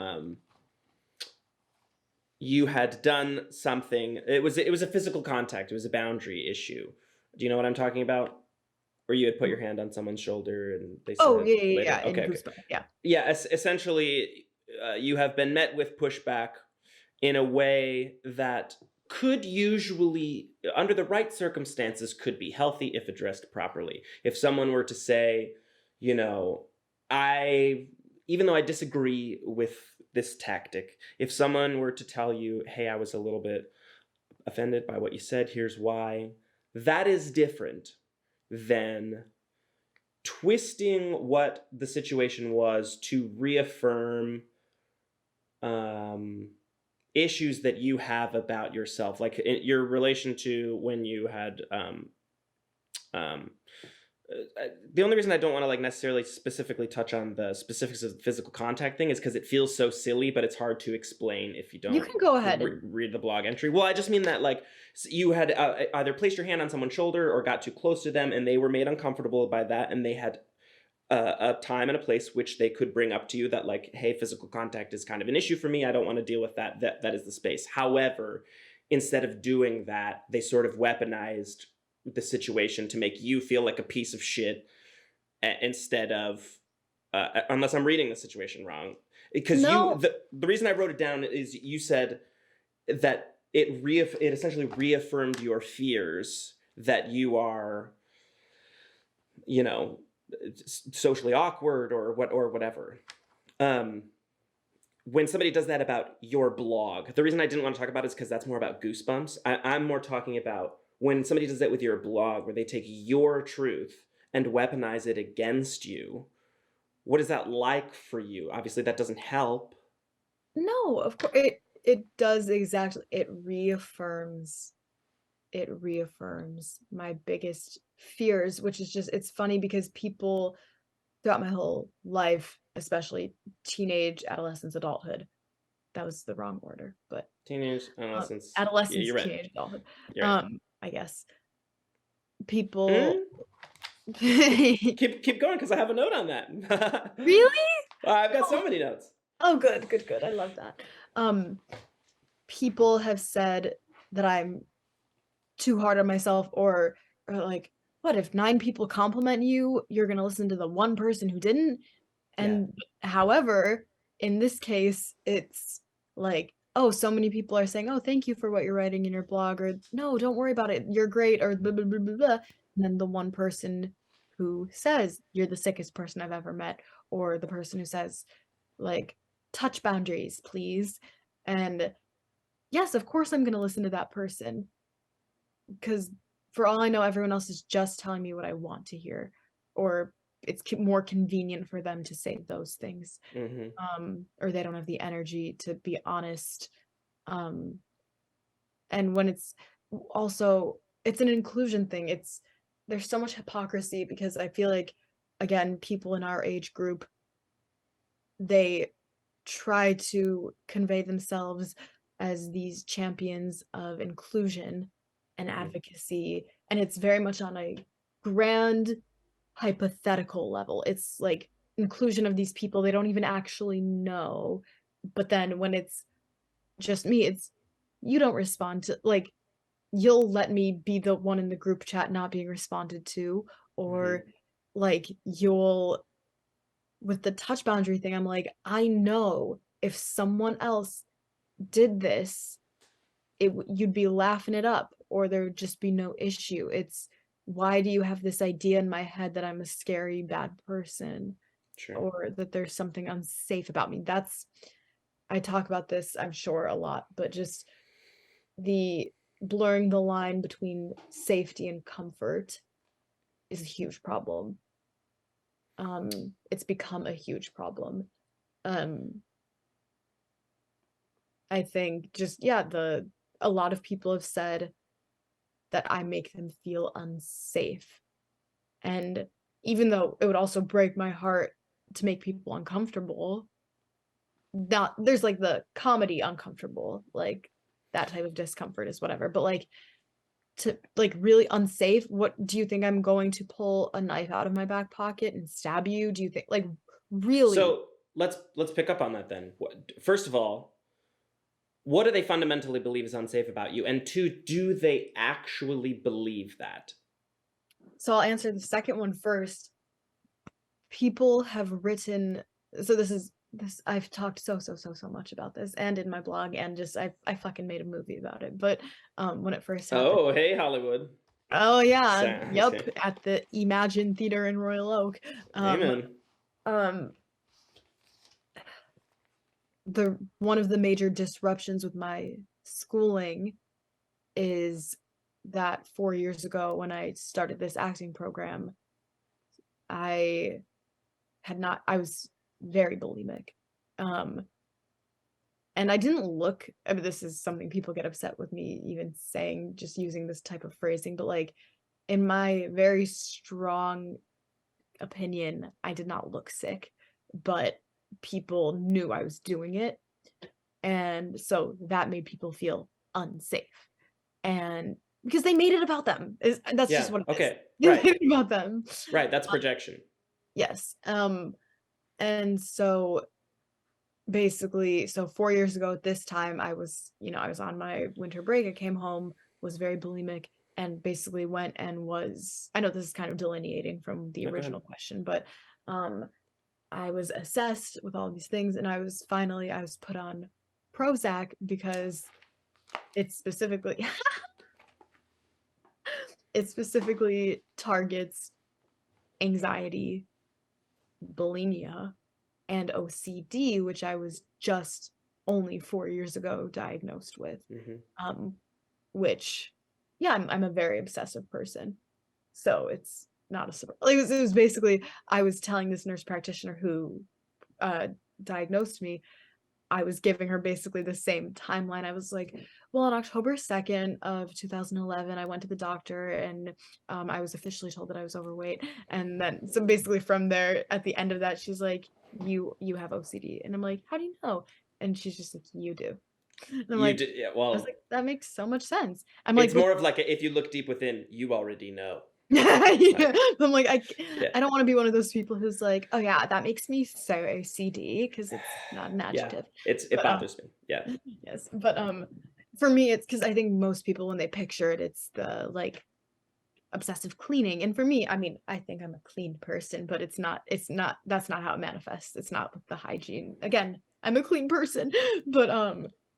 you had done something. It was a physical contact. It was a boundary issue. Do you know what I'm talking about? Where you had put your hand on someone's shoulder and they said, "Oh yeah, okay. Yeah. Essentially, you have been met with pushback in a way that could usually, under the right circumstances, could be healthy if addressed properly. If someone were to say, even though I disagree with this tactic, if someone were to tell you, hey, I was a little bit offended by what you said, here's why, that is different than twisting what the situation was to reaffirm issues that you have about yourself, like in your relation to when you had the only reason I don't want to like necessarily specifically touch on the specifics of the physical contact thing is because it feels so silly, but it's hard to explain if you don't. You can go ahead and read the blog entry. Well, I just mean that like you had either placed your hand on someone's shoulder or got too close to them, and they were made uncomfortable by that, and they had a time and a place which they could bring up to you that like, hey, physical contact is kind of an issue for me. I don't want to deal with that. That is the space. However, instead of doing that, they sort of weaponized the situation to make you feel like a piece of shit instead of, unless I'm reading the situation wrong. Because the reason I wrote it down is you said that it essentially reaffirmed your fears that you are, socially awkward or whatever. when somebody does that about your blog, the reason I didn't want to talk about it is because that's more about Goosebumps. I'm more talking about when somebody does that with your blog, where they take your truth and weaponize it against you. What is that like for you? Obviously, that doesn't help. No, of course it does exactly. It reaffirms my biggest fears, which is just, it's funny because people throughout my whole life, especially teenage, adolescence, adulthood, that was the wrong order, but Teenage, adolescence. Yeah, adolescence, you're right. teenage, adulthood. You're right. I guess people Keep going, because I have a note on that. Really? I've got so many notes. Oh, good. I love that. People have said that I'm too hard on myself, or like, what if 9 people compliment you, you're gonna listen to the one person who didn't? And however, in this case, it's like, oh, so many people are saying, oh, thank you for what you're writing in your blog, or no, don't worry about it, you're great, or blah, blah, blah, blah, blah. And then the one person who says you're the sickest person I've ever met, or the person who says, like, touch boundaries, please. And yes, of course I'm gonna listen to that person, because for all I know, everyone else is just telling me what I want to hear, or it's more convenient for them to say those things, or they don't have the energy to be honest. And when it's also, it's an inclusion thing, there's so much hypocrisy, because I feel like, again, people in our age group, they try to convey themselves as these champions of inclusion and advocacy, and it's very much on a grand hypothetical level. It's like inclusion of these people they don't even actually know, but then when it's just me, it's, you don't respond to, like, you'll let me be the one in the group chat not being responded to, or like, you'll, with the touch boundary thing, I'm like, I know if someone else did this, you'd be laughing it up, or there'd just be no issue. It's, why do you have this idea in my head that I'm a scary bad person, or that there's something unsafe about me? That's, I talk about this, I'm sure, a lot, but just the blurring the line between safety and comfort is a huge problem. It's become a huge problem. I think just, yeah, a lot of people have said that I make them feel unsafe. And even though it would also break my heart to make people uncomfortable, not, there's like the comedy uncomfortable, like that type of discomfort is whatever, but like, to, like, really unsafe, what do you think, I'm going to pull a knife out of my back pocket and stab you? Do you think, like, really? So let's pick up on that then. First of all, what do they fundamentally believe is unsafe about you? And 2, do they actually believe that? So I'll answer the second one first. People have written, so this, I've talked so much about this, and in my blog, and just, I fucking made a movie about it. But when it first happened, oh, hey, Hollywood. Oh yeah, yep, at the Imagine Theater in Royal Oak. Amen. One of the major disruptions with my schooling is that 4 years ago, when I started this acting program, I was very bulimic. And I didn't look, I mean, this is something people get upset with me even saying, just using this type of phrasing, but like, in my very strong opinion, I did not look sick, but people knew I was doing it. And so that made people feel unsafe. And because they made it about them. That's just what it is. They made it about them. Right, that's projection. Yes. And so basically, so 4 years ago at this time, I was on my winter break. I came home, was very bulimic, and basically went and was, I know this is kind of delineating from the original question, but I was assessed with all these things, and I was put on Prozac, because it specifically targets anxiety, bulimia, and OCD, which I was just only 4 years ago diagnosed with. Which, yeah, I'm a very obsessive person, so it's not a surprise. Like, it was basically, I was telling this nurse practitioner who diagnosed me, I was giving her basically the same timeline. I was like, well, on October 2nd of 2011, I went to the doctor and I was officially told that I was overweight. And then, so basically from there, at the end of that, she's like, you have OCD. And I'm like, how do you know? And she's just like, you do. And I'm like, Yeah, I well, was like, that makes so much sense. I'm it's like, more of like if you look deep within, you already know. yeah. I'm like, Yeah. I don't want to be one of those people who's like, oh yeah, that makes me so OCD, because it's not an Yeah, adjective. it But bothers me. Yeah. yes, but for me, it's because I think most people, when they picture it, it's the like obsessive cleaning. And for me, I mean, I think I'm a clean person, but it's not, that's not how it manifests. It's not the hygiene. Again, I'm a clean person, but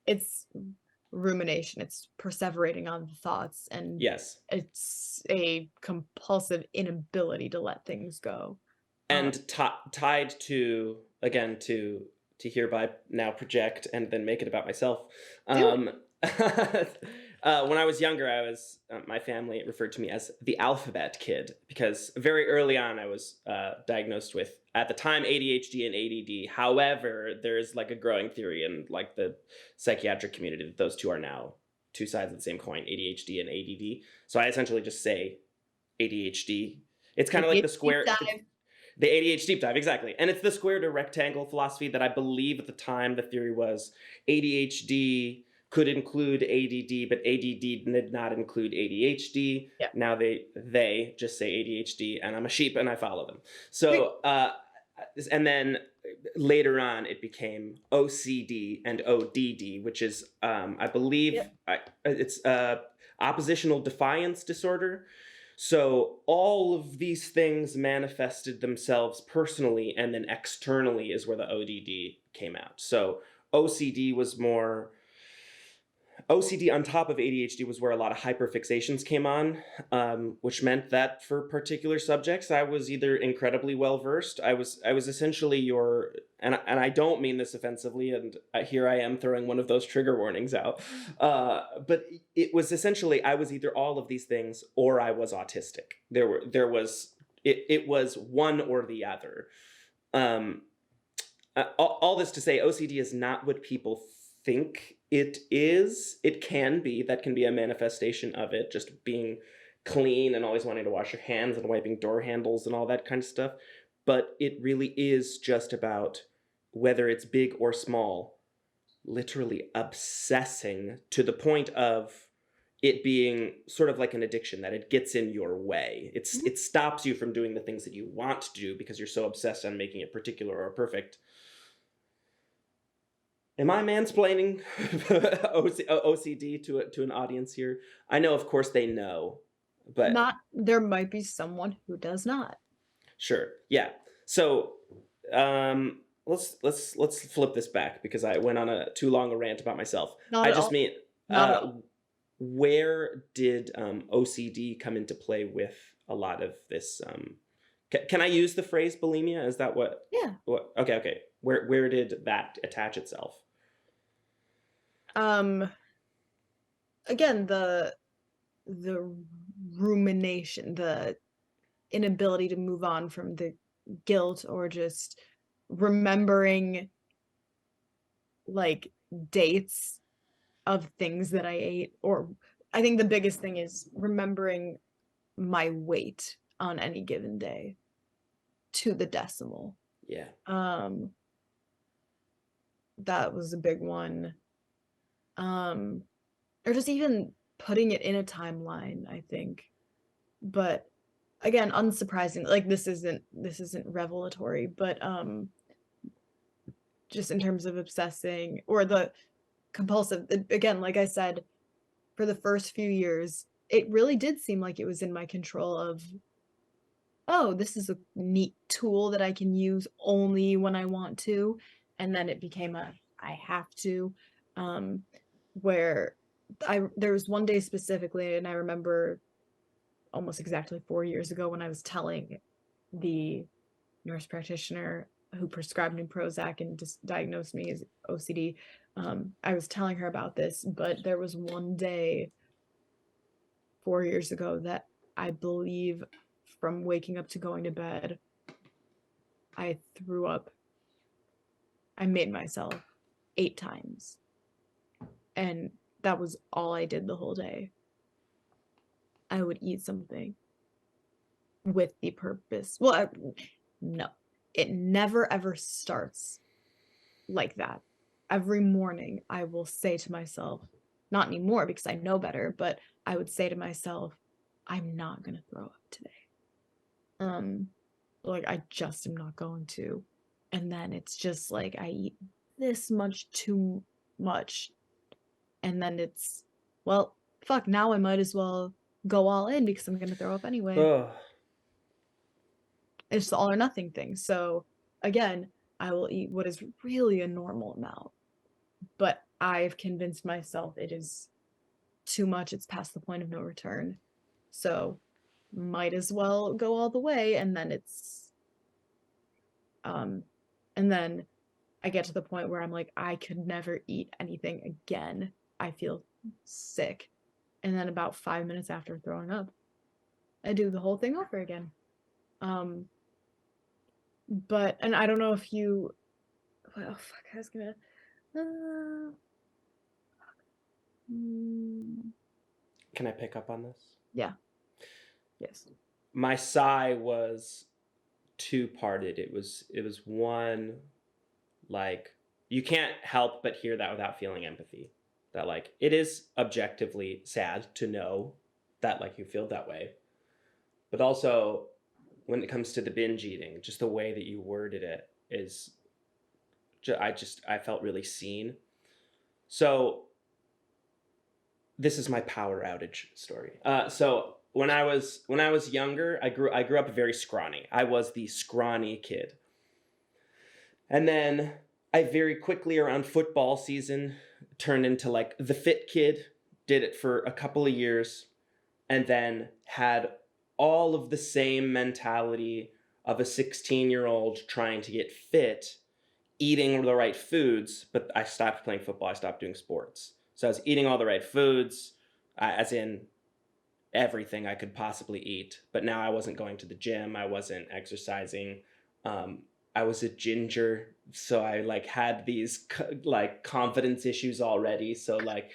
it's rumination, it's perseverating on the thoughts, and Yes. it's a compulsive inability to let things go. And tied to, again, to hereby now project and then make it about myself. Do When I was younger, my family referred to me as the alphabet kid, because very early on I was diagnosed with, at the time, ADHD and ADD. However, there's like a growing theory in like the psychiatric community that those two are now two sides of the same coin, ADHD and ADD. So I essentially just say ADHD. It's kind of like the square. The A.D.H. deep dive, exactly. And it's the square to rectangle philosophy that I believe at the time the theory was ADHD could include ADD, but ADD did not include ADHD. Yeah. Now they just say ADHD, and I'm a sheep and I follow them. So, and then later on it became OCD and ODD, which is, I believe, it's oppositional defiance disorder. So all of these things manifested themselves personally, and then externally is where the ODD came out. So OCD on top of ADHD was where a lot of hyperfixations came on, which meant that for particular subjects, I was either incredibly well versed. I was essentially and I don't mean this offensively, and here I am throwing one of those trigger warnings out. But it was essentially, I was either all of these things or I was autistic. It was one or the other. All this to say, OCD is not what people think it is. It can be. That can be a manifestation of it, just being clean and always wanting to wash your hands and wiping door handles and all that kind of stuff. But it really is just about, whether it's big or small, literally obsessing to the point of it being sort of like an addiction, that it gets in your way. It stops you from doing the things that you want to do because you're so obsessed on making it particular or perfect. Am I mansplaining OCD to an audience here? I know, of course, they know, but there might be someone who does not. Sure, yeah. So let's flip this back, because I went on too long a rant about myself. Where did OCD come into play with a lot of this? Can I use the phrase bulimia? Is that what? Yeah. What? Okay. Where did that attach itself? Again, the rumination, the inability to move on from the guilt, or just remembering like dates of things that I ate. Or I think the biggest thing is remembering my weight on any given day to the decimal. Yeah. That was a big one. Or just even putting it in a timeline, I think. But again, unsurprising, like this isn't revelatory, but just in terms of obsessing or the compulsive, again, like I said, for the first few years, it really did seem like it was in my control of, oh, this is a neat tool that I can use only when I want to. And then it became I have to, where there was one day specifically, and I remember almost exactly 4 years ago, when I was telling the nurse practitioner who prescribed me Prozac and just diagnosed me as OCD. I was telling her about this, but there was one day 4 years ago that I believe from waking up to going to bed, I threw up. I made myself 8 times. And that was all I did the whole day. I would eat something with the purpose. Well, no, it never ever starts like that. Every morning I will say to myself, not anymore because I know better, but I would say to myself, I'm not going to throw up today. Like I just am not going to. And then it's just like I eat this much too much. And then it's, well, fuck, now I might as well go all in because I'm going to throw up anyway. Ugh. It's the all or nothing thing. So again, I will eat what is really a normal amount. But I've convinced myself it is too much. It's past the point of no return. So might as well go all the way. And then and then I get to the point where I'm like, I could never eat anything again. I feel sick. And then about 5 minutes after throwing up, I do the whole thing over again. But, and I don't know if you, well, fuck, I was gonna, Can I pick up on this? yeah. Yes. My sigh was two-parted. It was one, like, you can't help but hear that without feeling empathy. That, like, it is objectively sad to know that, like, you feel that way. But also, when it comes to the binge eating, just the way that you worded it is, I felt really seen. So, this is my power outage story. So when I was younger, I grew up very scrawny. I was the scrawny kid. And then I very quickly around football season turned into like the fit kid, did it for a couple of years, and then had all of the same mentality of a 16-year-old trying to get fit, eating the right foods, but I stopped playing football, I stopped doing sports. So I was eating all the right foods, as in everything I could possibly eat. But now I wasn't going to the gym. I wasn't exercising. I was a ginger, so I like had these like confidence issues already. So like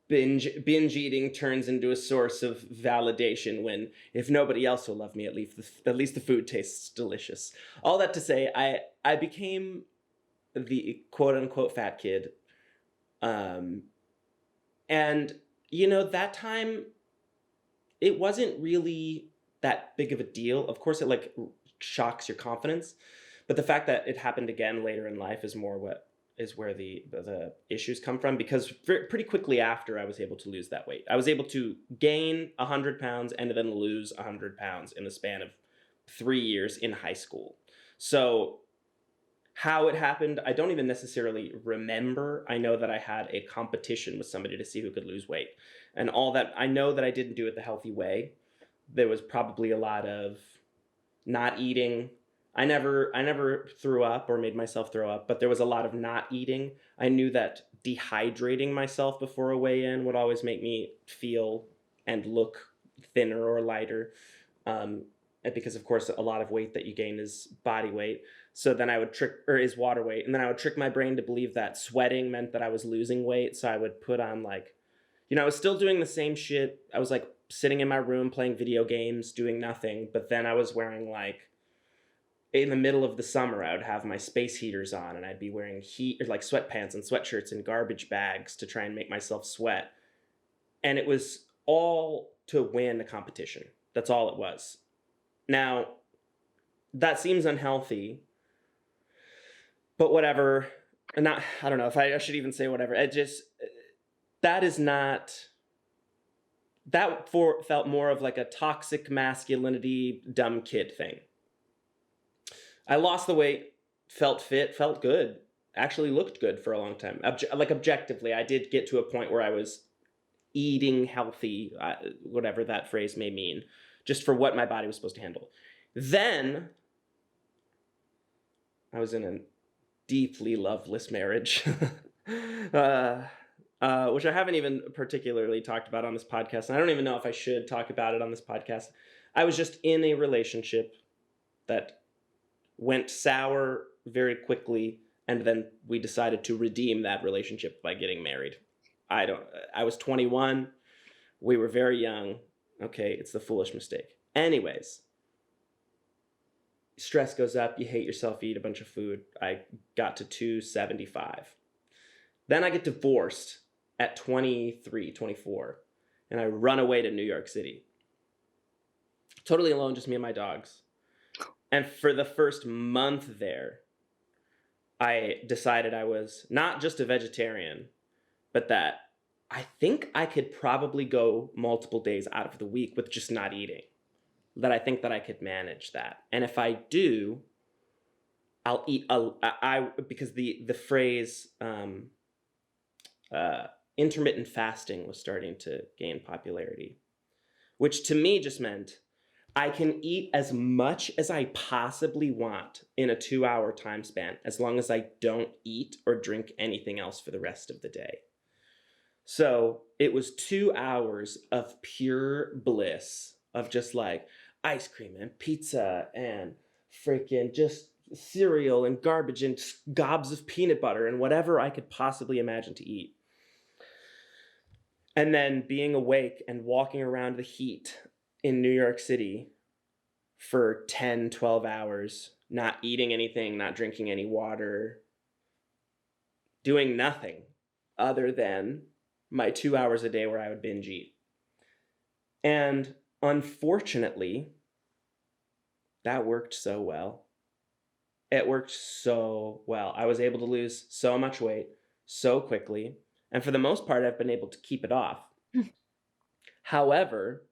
binge eating turns into a source of validation when if nobody else will love me, at least the food tastes delicious. All that to say, I became the quote unquote fat kid. And, you know, that time, it wasn't really that big of a deal. Of course, it, like, shocks your confidence. But the fact that it happened again later in life is more where the issues come from. Because pretty quickly after, I was able to lose that weight. I was able to gain 100 pounds and then lose 100 pounds in the span of 3 years in high school. So how it happened, I don't even necessarily remember. I know that I had a competition with somebody to see who could lose weight. And all that, I know that I didn't do it the healthy way. There was probably a lot of not eating. I never threw up or made myself throw up, but there was a lot of not eating. I knew that dehydrating myself before a weigh-in would always make me feel and look thinner or lighter. Because of course a lot of weight that you gain is body weight. So then I would is water weight. And then I would trick my brain to believe that sweating meant that I was losing weight. So I would put on like, you know, I was still doing the same shit. I was like sitting in my room playing video games, doing nothing. But then I was wearing like, in the middle of the summer, I would have my space heaters on and I'd be wearing like sweatpants and sweatshirts and garbage bags to try and make myself sweat. And it was all to win a competition. That's all it was. Now, that seems unhealthy, but whatever. I don't know if I should even say whatever. Felt more of like a toxic masculinity, dumb kid thing. I lost the weight, felt fit, felt good, actually looked good for a long time. Objectively, I did get to a point where I was eating healthy, whatever that phrase may mean, just for what my body was supposed to handle. Then I was in a deeply loveless marriage, which I haven't even particularly talked about on this podcast. And I don't even know if I should talk about it on this podcast. I was just in a relationship that went sour very quickly, and then we decided to redeem that relationship by getting married. I was 21. We were very young. Okay, it's the foolish mistake. Anyways, stress goes up, you hate yourself, you eat a bunch of food. I got to 275. Then I get divorced at 23, 24, and I run away to New York City. Totally alone, just me and my dogs. And for the first month there, I decided I was not just a vegetarian, but that I think I could probably go multiple days out of the week with just not eating. That I think that I could manage that. And if I do, I'll eat because the phrase intermittent fasting was starting to gain popularity, which to me just meant I can eat as much as I possibly want in a 2-hour time span, as long as I don't eat or drink anything else for the rest of the day. So it was 2 hours of pure bliss of just like ice cream and pizza and freaking just cereal and garbage and gobs of peanut butter and whatever I could possibly imagine to eat. And then being awake and walking around the heat in New York City for 10, 12 hours, not eating anything, not drinking any water, doing nothing other than my 2 hours a day where I would binge eat. And unfortunately, that worked so well. It worked so well. I was able to lose so much weight so quickly. And for the most part, I've been able to keep it off. However,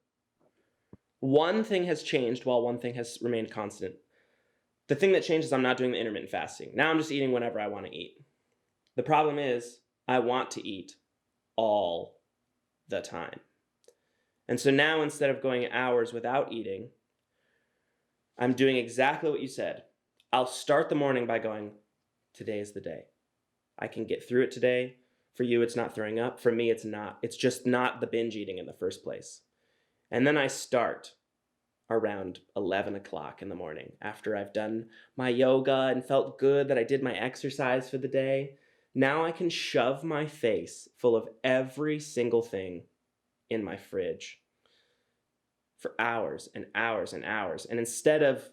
one thing has changed while one thing has remained constant. The thing that changed is I'm not doing the intermittent fasting. Now I'm just eating whenever I want to eat. The problem is I want to eat all the time. And so now instead of going hours without eating, I'm doing exactly what you said. I'll start the morning by going, today is the day. I can get through it today. For you, it's not throwing up. For me, it's not. It's just not the binge eating in the first place. And then I start around 11 o'clock in the morning after I've done my yoga and felt good that I did my exercise for the day. Now I can shove my face full of every single thing in my fridge for hours and hours and hours. And instead of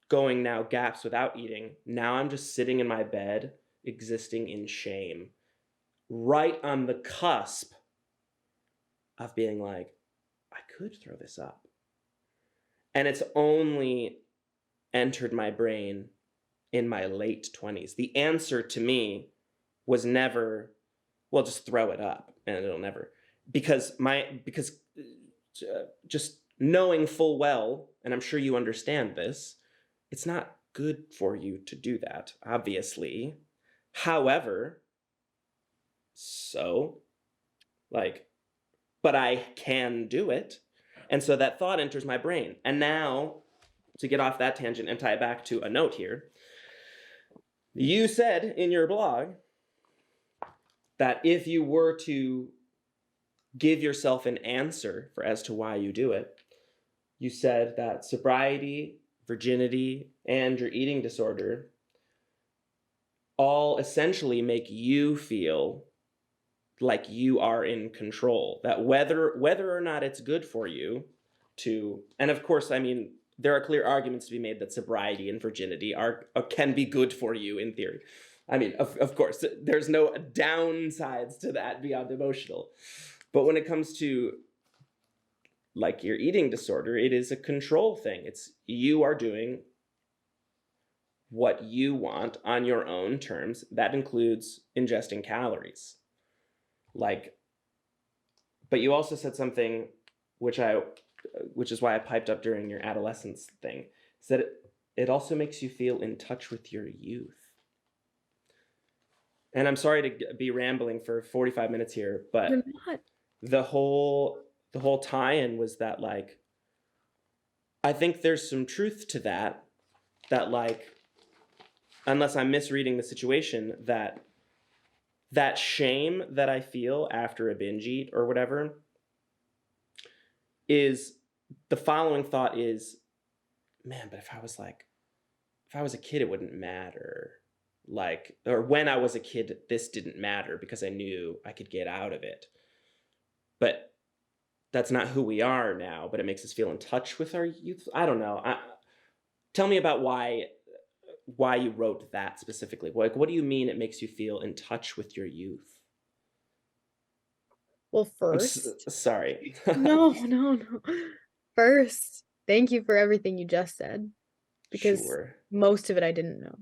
going now gaps without eating, now I'm just sitting in my bed, existing in shame, right on the cusp of being like, I could throw this up. And it's only entered my brain in my late 20s. The answer to me was never, well, just throw it up and it'll never. Because just knowing full well, and I'm sure you understand this, it's not good for you to do that, obviously. However, but I can do it. And so that thought enters my brain. And now, to get off that tangent and tie it back to a note here, you said in your blog that if you were to give yourself an answer as to why you do it, you said that sobriety, virginity, and your eating disorder all essentially make you feel like you are in control, that whether or not it's good for you to, and of course, I mean, there are clear arguments to be made that sobriety and virginity can be good for you in theory. I mean, of course, there's no downsides to that beyond emotional. But when it comes to like your eating disorder, it is a control thing. It's you are doing what you want on your own terms. That includes ingesting calories. But you also said something which is why I piped up during your adolescence thing, is that it also makes you feel in touch with your youth. And I'm sorry to be rambling for 45 minutes here, but You're not. the whole tie-in was that like, I think there's some truth to that like, unless I'm misreading the situation, that shame that I feel after a binge eat or whatever is the following thought is, man, but if I was a kid, it wouldn't matter. Like, or when I was a kid, this didn't matter because I knew I could get out of it. But that's not who we are now, but it makes us feel in touch with our youth. I don't know. Tell me about why you wrote that specifically. Like, what do you mean it makes you feel in touch with your youth? Well, first, sorry. no. First, thank you for everything you just said, because Sure. most of it I didn't know.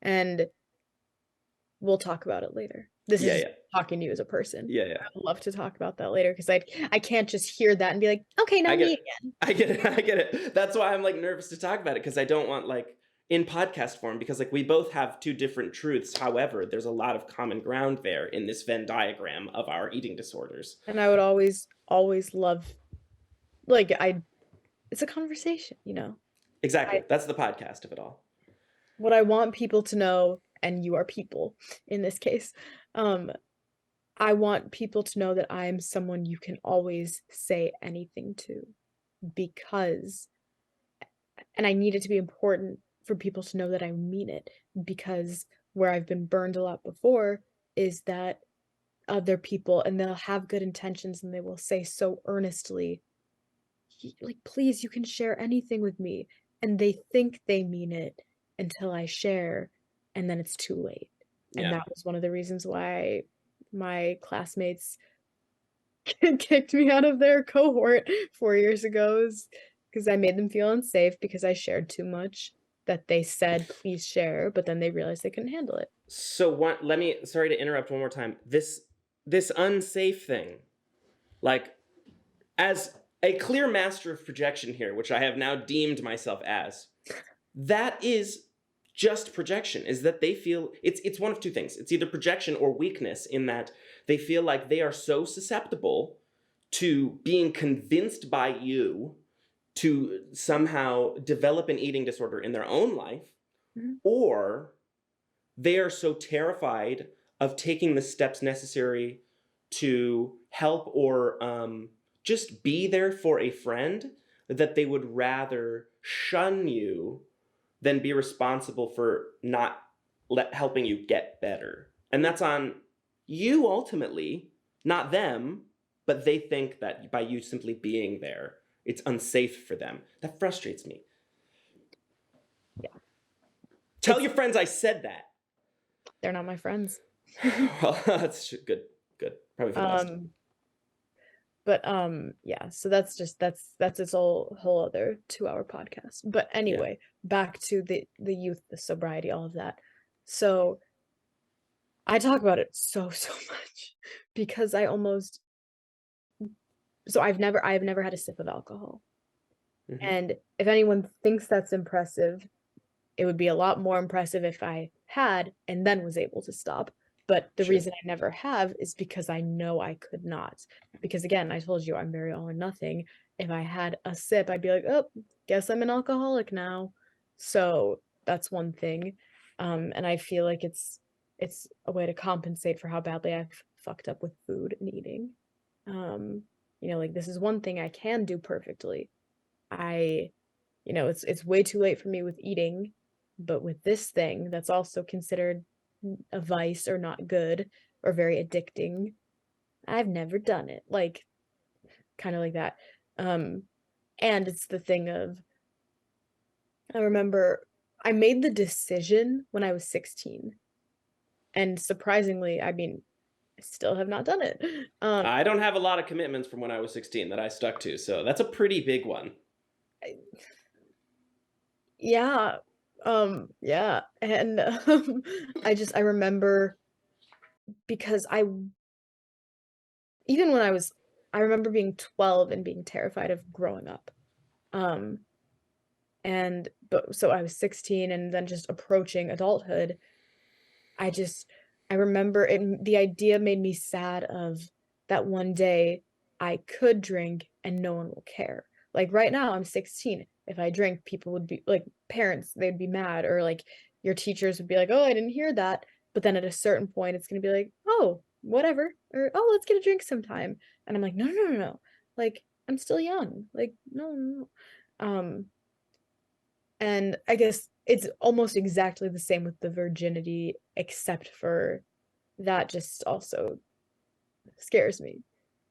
And we'll talk about it later. This is talking to you as a person. Yeah. I would love to talk about that later, because I can't just hear that and be like, okay, now me again. I get it. That's why I'm like nervous to talk about it, because I don't want, like, in podcast form, because like we both have two different truths. However, there's a lot of common ground there in this Venn diagram of our eating disorders. And I would always love, like, it's a conversation, you know? Exactly. That's the podcast of it all. What I want people to know, and you are people in this case, I want people to know that I am someone you can always say anything to, because, and I need it to be important for people to know that I mean it, because where I've been burned a lot before is that other people, and they'll have good intentions and they will say so earnestly, like, please, you can share anything with me. And they think they mean it until I share, and then it's too late. And that was one of the reasons why my classmates kicked me out of their cohort 4 years ago, is because I made them feel unsafe because I shared too much, that they said, please share, but then they realized they couldn't handle it. So sorry to interrupt one more time. This unsafe thing, like, as a clear master of projection here, which I have now deemed myself as, that is just projection, is that they feel it's one of two things. It's either projection or weakness, in that they feel like they are so susceptible to being convinced by you to somehow develop an eating disorder in their own life, or they are so terrified of taking the steps necessary to help or just be there for a friend, that they would rather shun you than be responsible for not helping you get better. And that's on you ultimately, not them, but they think that by you simply being there, it's unsafe for them. That frustrates me. Yeah. Tell your friends I said that. They're not my friends. Well, that's good. Probably for the best. But yeah, so that's its whole other 2-hour podcast. But anyway, back to the youth, the sobriety, all of that. So I talk about it so much because I've never had a sip of alcohol. And if anyone thinks that's impressive, it would be a lot more impressive if I had and then was able to stop. But the reason I never have is because I know I could not. Because again, I told you I'm very all or nothing. If I had a sip, I'd be like, oh, guess I'm an alcoholic now. So that's one thing. And I feel like it's a way to compensate for how badly I've fucked up with food and eating. You know, like, this is one thing I can do perfectly. It's way too late for me with eating, but with this thing that's also considered a vice or not good or very addicting, I've never done it. Like, kind of like that. And it's the thing of, I remember I made the decision when I was 16. And surprisingly, I mean, I still have not done it. I don't have a lot of commitments from when I was 16 that I stuck to, so that's a pretty big one. Yeah. Yeah. And I remember, because I remember being 12 and being terrified of growing up. So I was 16 and then just approaching adulthood. I remember the idea made me sad of that one day I could drink and no one will care. Like, right now I'm 16. If I drink, people would be like, parents, they'd be mad, or like, your teachers would be like, oh, I didn't hear that. But then at a certain point, it's going to be like, oh, whatever. Or, oh, let's get a drink sometime. And I'm like, no, no, no, no. Like, I'm still young. Like, no, no, no. And I guess it's almost exactly the same with the virginity, except for that just also scares me.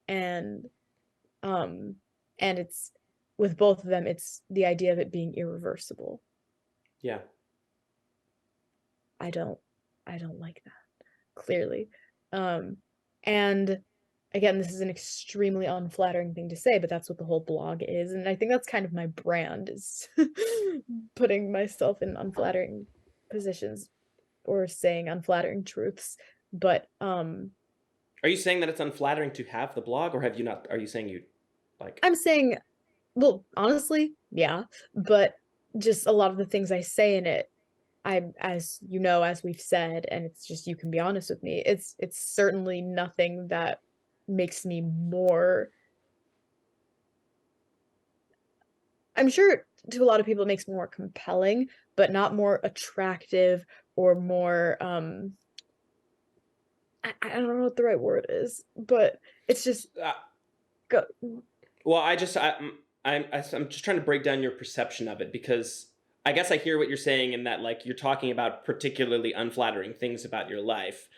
And um and it's with both of them, it's the idea of it being irreversible. Yeah. I don't like that, clearly. And again, this is an extremely unflattering thing to say, but that's what the whole blog is. And I think that's kind of my brand, is putting myself in unflattering positions or saying unflattering truths. But are you saying that it's unflattering to have the blog, or have you not? Are you saying you like? I'm saying, well, honestly, yeah, but just a lot of the things I say in it, as you know, as we've said, and it's just, you can be honest with me, it's certainly nothing that makes me more, I'm sure to a lot of people it makes me more compelling, but not more attractive or more I don't know what the right word is, but it's just go. Well, I'm just trying to break down your perception of it, because I guess I hear what you're saying in that, like, you're talking about particularly unflattering things about your life.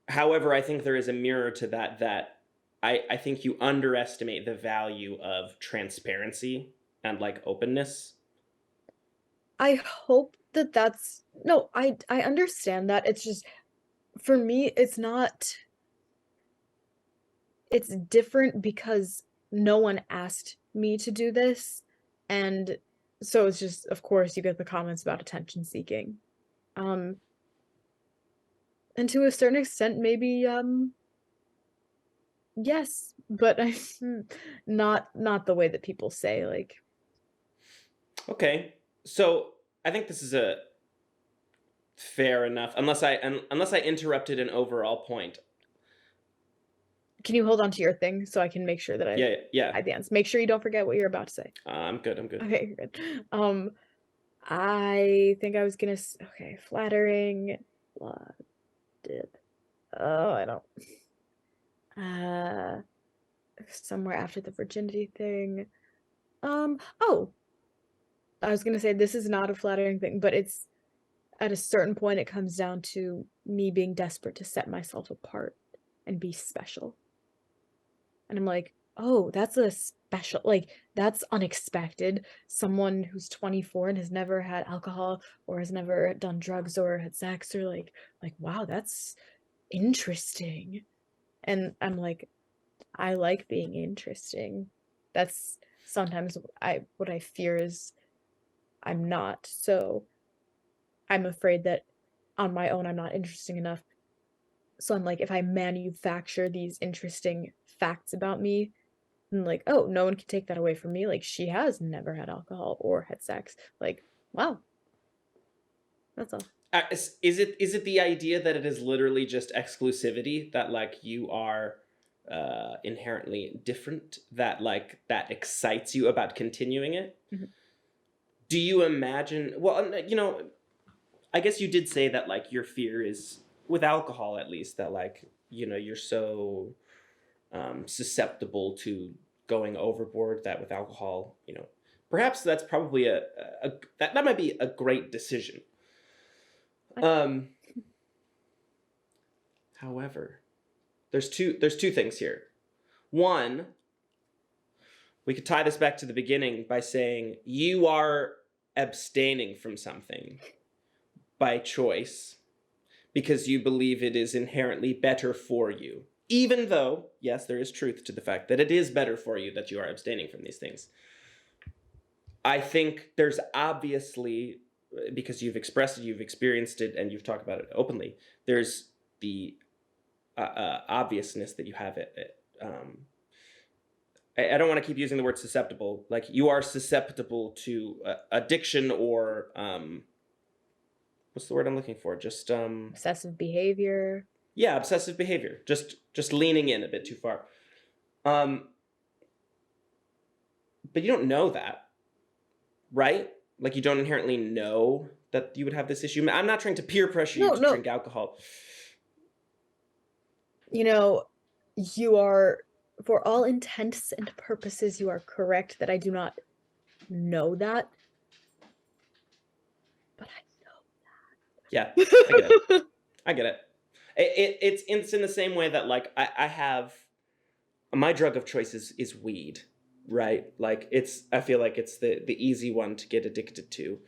However, I think there is a mirror to that I think you underestimate the value of transparency and like openness. I hope that that's no, I understand that. It's just, for me, it's not, it's different because no one asked me to do this. And so it's just, of course, you get the comments about attention seeking. And to a certain extent, maybe yes, but I not the way that people say, like. Okay. So, I think this is a fair enough, unless I interrupted an overall point. Can you hold on to your thing so I can make sure that Yeah. I dance? Make sure you don't forget what you're about to say. I'm good. Okay, good. I think I was gonna okay, flattering, did. Oh, I don't. Somewhere after the virginity thing. Oh, I was gonna say this is not a flattering thing, but it's at a certain point it comes down to me being desperate to set myself apart and be special. And I'm like, oh, that's a special, like, that's unexpected. Someone who's 24 and has never had alcohol or has never done drugs or had sex, or like, wow, that's interesting. And I'm like, I like being interesting. That's sometimes what I fear is I'm not. So I'm afraid that on my own I'm not interesting enough. So I'm like, if I manufacture these interesting facts about me, and like, oh, no one can take that away from me. Like, she has never had alcohol or had sex. Like, wow. That's all. Is it the idea that it is literally just exclusivity, that like you are inherently different, that like that excites you about continuing it? Mm-hmm. Do you imagine, well, I guess you did say that like your fear is with alcohol, at least, that like, you're so susceptible to going overboard that with alcohol, perhaps that's probably that might be a great decision. However, there's two things here. One, we could tie this back to the beginning by saying you are abstaining from something by choice because you believe it is inherently better for you. Even though, yes, there is truth to the fact that it is better for you that you are abstaining from these things. I think there's obviously, because you've expressed it, you've experienced it, and you've talked about it openly, there's the obviousness that you have it. I don't want to keep using the word susceptible. Like, you are susceptible to addiction or what's the word I'm looking for? Just obsessive behavior. Yeah, obsessive behavior. Just leaning in a bit too far. But you don't know that, right? Like, you don't inherently know that you would have this issue? I'm not trying to peer pressure you to drink alcohol. You know, you are, for all intents and purposes, you are correct that I do not know that. But I know that. Yeah, I get it. I get it. It's in the same way that, like, I have, my drug of choice is weed, right? Like, I feel like it's the easy one to get addicted to.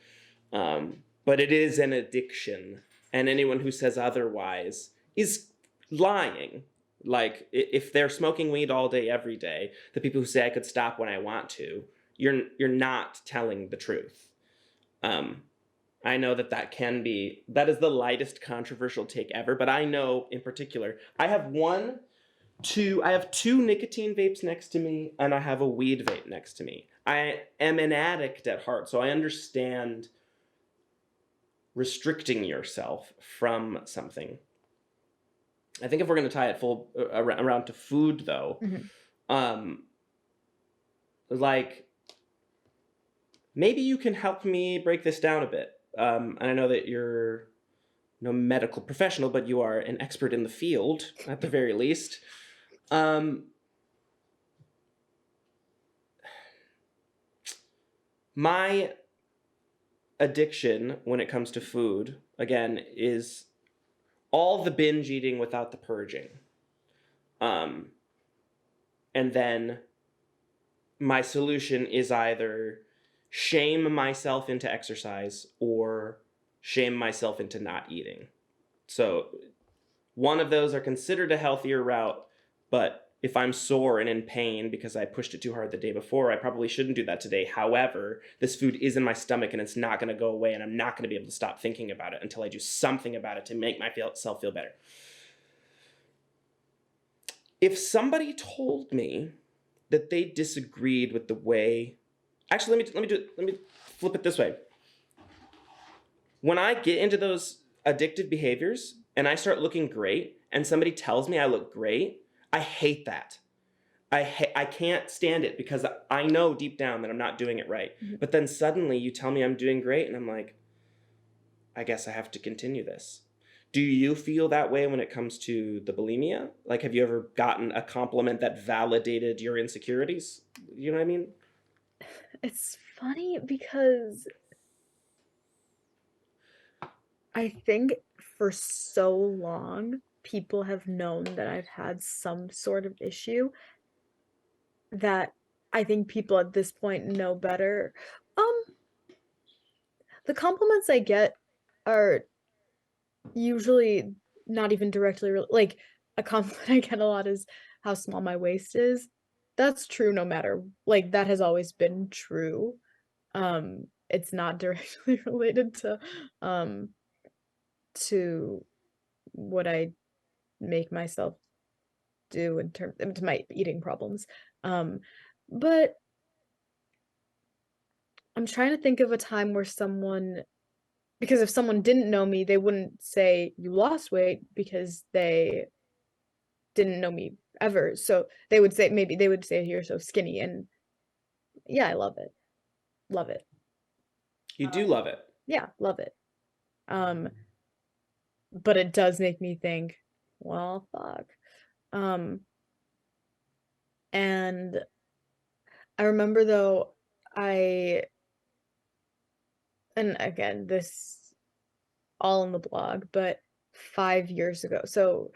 But it is an addiction, and anyone who says otherwise is lying. Like, if they're smoking weed all day, every day, the people who say I could stop when I want to, you're not telling the truth. I know that is the lightest controversial take ever, but I know in particular, I have two nicotine vapes next to me, and I have a weed vape next to me. I am an addict at heart, so I understand restricting yourself from something. I think if we're going to tie it around to food, though, like, maybe you can help me break this down a bit. And I know that you're no medical professional, but you are an expert in the field, at the very least. My addiction when it comes to food, again, is all the binge eating without the purging. And then my solution is either shame myself into exercise or shame myself into not eating. So one of those are considered a healthier route, but if I'm sore and in pain because I pushed it too hard the day before, I probably shouldn't do that today. However, this food is in my stomach and it's not going to go away, and I'm not going to be able to stop thinking about it until I do something about it to make myself feel better. If somebody told me that they disagreed with the way, actually, let me flip it this way. When I get into those addictive behaviors and I start looking great and somebody tells me I look great, I hate that. I can't stand it because I know deep down that I'm not doing it right. Mm-hmm. But then suddenly you tell me I'm doing great and I'm like, I guess I have to continue this. Do you feel that way when it comes to the bulimia? Like, have you ever gotten a compliment that validated your insecurities? You know what I mean? It's funny because I think for so long, people have known that I've had some sort of issue that I think people at this point know better. The compliments I get are usually not even directly like, a compliment I get a lot is how small my waist is. That's true no matter, like, that has always been true. It's not directly related to what I make myself do in terms to my eating problems. But I'm trying to think of a time where because if someone didn't know me, they wouldn't say you lost weight because they didn't know me ever. So maybe they would say you're so skinny, and yeah, I love it. Love it. You do love it. Yeah, love it. But it does make me think, well, fuck. And I remember though, and again, this all in the blog, but 5 years ago. So